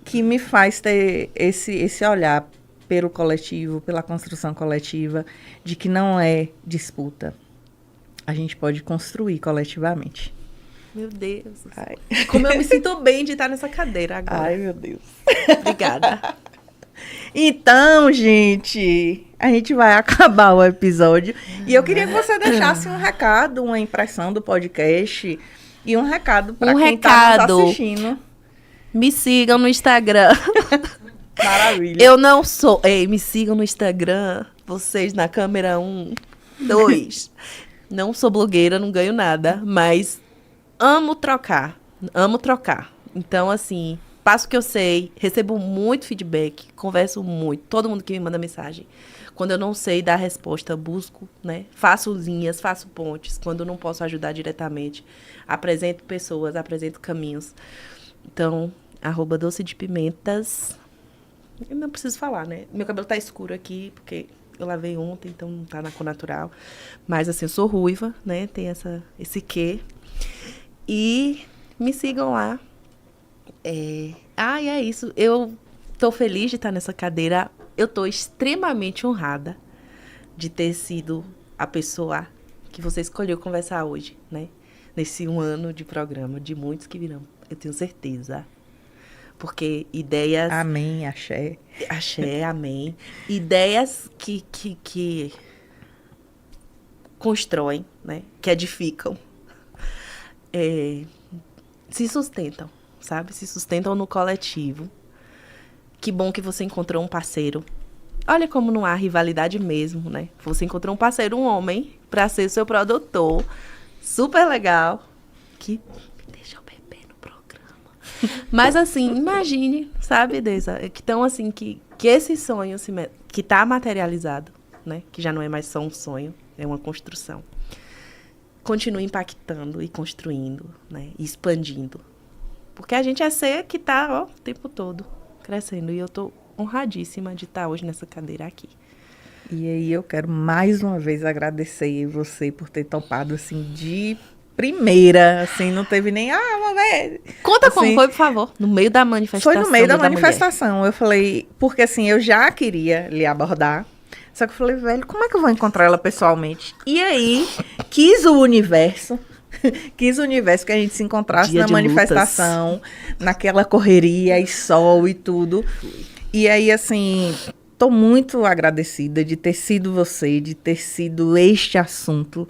que me faz ter esse olhar pelo coletivo, pela construção coletiva, de que não é disputa. A gente pode construir coletivamente. Meu Deus. Ai. Como eu me sinto bem de estar nessa cadeira agora. Ai, meu Deus. Obrigada. Então, gente, a gente vai acabar o episódio. E eu queria que você deixasse um recado, uma impressão do podcast e um recado para quem está nos assistindo. Me sigam no Instagram. Maravilha. Eu não sou... Ei, me sigam no Instagram. Vocês na câmera 1, 2... Não sou blogueira, não ganho nada, mas amo trocar. Amo trocar. Então, assim, passo o que eu sei, recebo muito feedback, converso muito. Todo mundo que me manda mensagem. Quando eu não sei dar resposta, busco, né? Faço linhas, faço pontes. Quando eu não posso ajudar diretamente, apresento pessoas, apresento caminhos. Então, @doce de pimentas. Eu não preciso falar, né? Meu cabelo tá escuro aqui, porque Eu lavei ontem, então não tá na cor natural. Mas, assim, eu sou ruiva, né? Tem esse quê. E me sigam lá. E é isso. Eu tô feliz de estar nessa cadeira. Eu tô extremamente honrada de ter sido a pessoa que você escolheu conversar hoje, né? Nesse 1 ano de programa, de muitos que virão. Eu tenho certeza. Porque ideias... Amém, axé. Axé, amém. Ideias que constroem, né? Que edificam. Se sustentam, sabe? Se sustentam no coletivo. Que bom que você encontrou um parceiro. Olha como não há rivalidade mesmo, né? Você encontrou um parceiro, um homem, para ser seu produtor. Super legal. Que deixa eu beber no programa. Mas assim, imagine, sabe, Deisa? Então, assim, que esse sonho que tá materializado, né? Que já não é mais só um sonho, é uma construção. Continue impactando e construindo, né? E expandindo. Porque a gente é ser que tá, o tempo todo crescendo. E eu tô honradíssima de estar hoje nessa cadeira aqui. E aí eu quero mais uma vez agradecer você por ter topado, assim, de primeira, assim, não teve nem, vamos ver. Conta assim, como foi, por favor. No meio da manifestação. Foi no meio da mulher. manifestação. Eu falei, porque assim, eu já queria lhe abordar, só que eu falei, velho, como é que eu vou encontrar ela pessoalmente? E aí, quis o universo que a gente se encontrasse na manifestação, naquela correria e sol e tudo. E aí, assim, tô muito agradecida de ter sido você, de ter sido este assunto,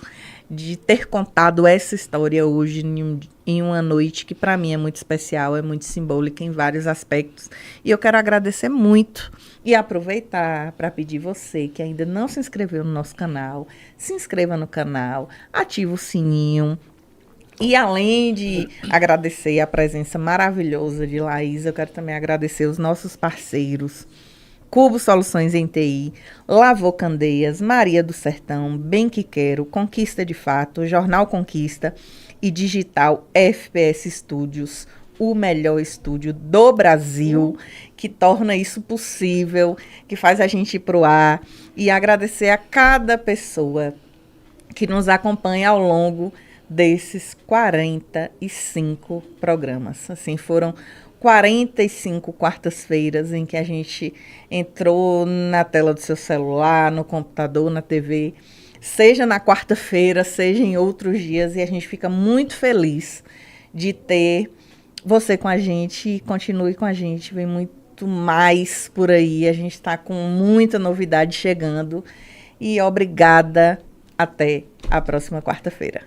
de ter contado essa história hoje em uma noite que para mim é muito especial, é muito simbólica em vários aspectos. E eu quero agradecer muito e aproveitar para pedir você que ainda não se inscreveu no nosso canal, se inscreva no canal, ativa o sininho. E além de agradecer a presença maravilhosa de Laís, eu quero também agradecer os nossos parceiros, Cubo Soluções em TI, Lavô Candeias, Maria do Sertão, Bem Que Quero, Conquista de Fato, Jornal Conquista e Digital FPS Studios, o melhor estúdio do Brasil, que torna isso possível, que faz a gente ir pro ar. E agradecer a cada pessoa que nos acompanha ao longo desses 45 programas. Assim, foram 45 quartas-feiras em que a gente entrou na tela do seu celular, no computador, na TV, seja na quarta-feira, seja em outros dias, e a gente fica muito feliz de ter você com a gente e continue com a gente, vem muito mais por aí, a gente está com muita novidade chegando e obrigada, até a próxima quarta-feira.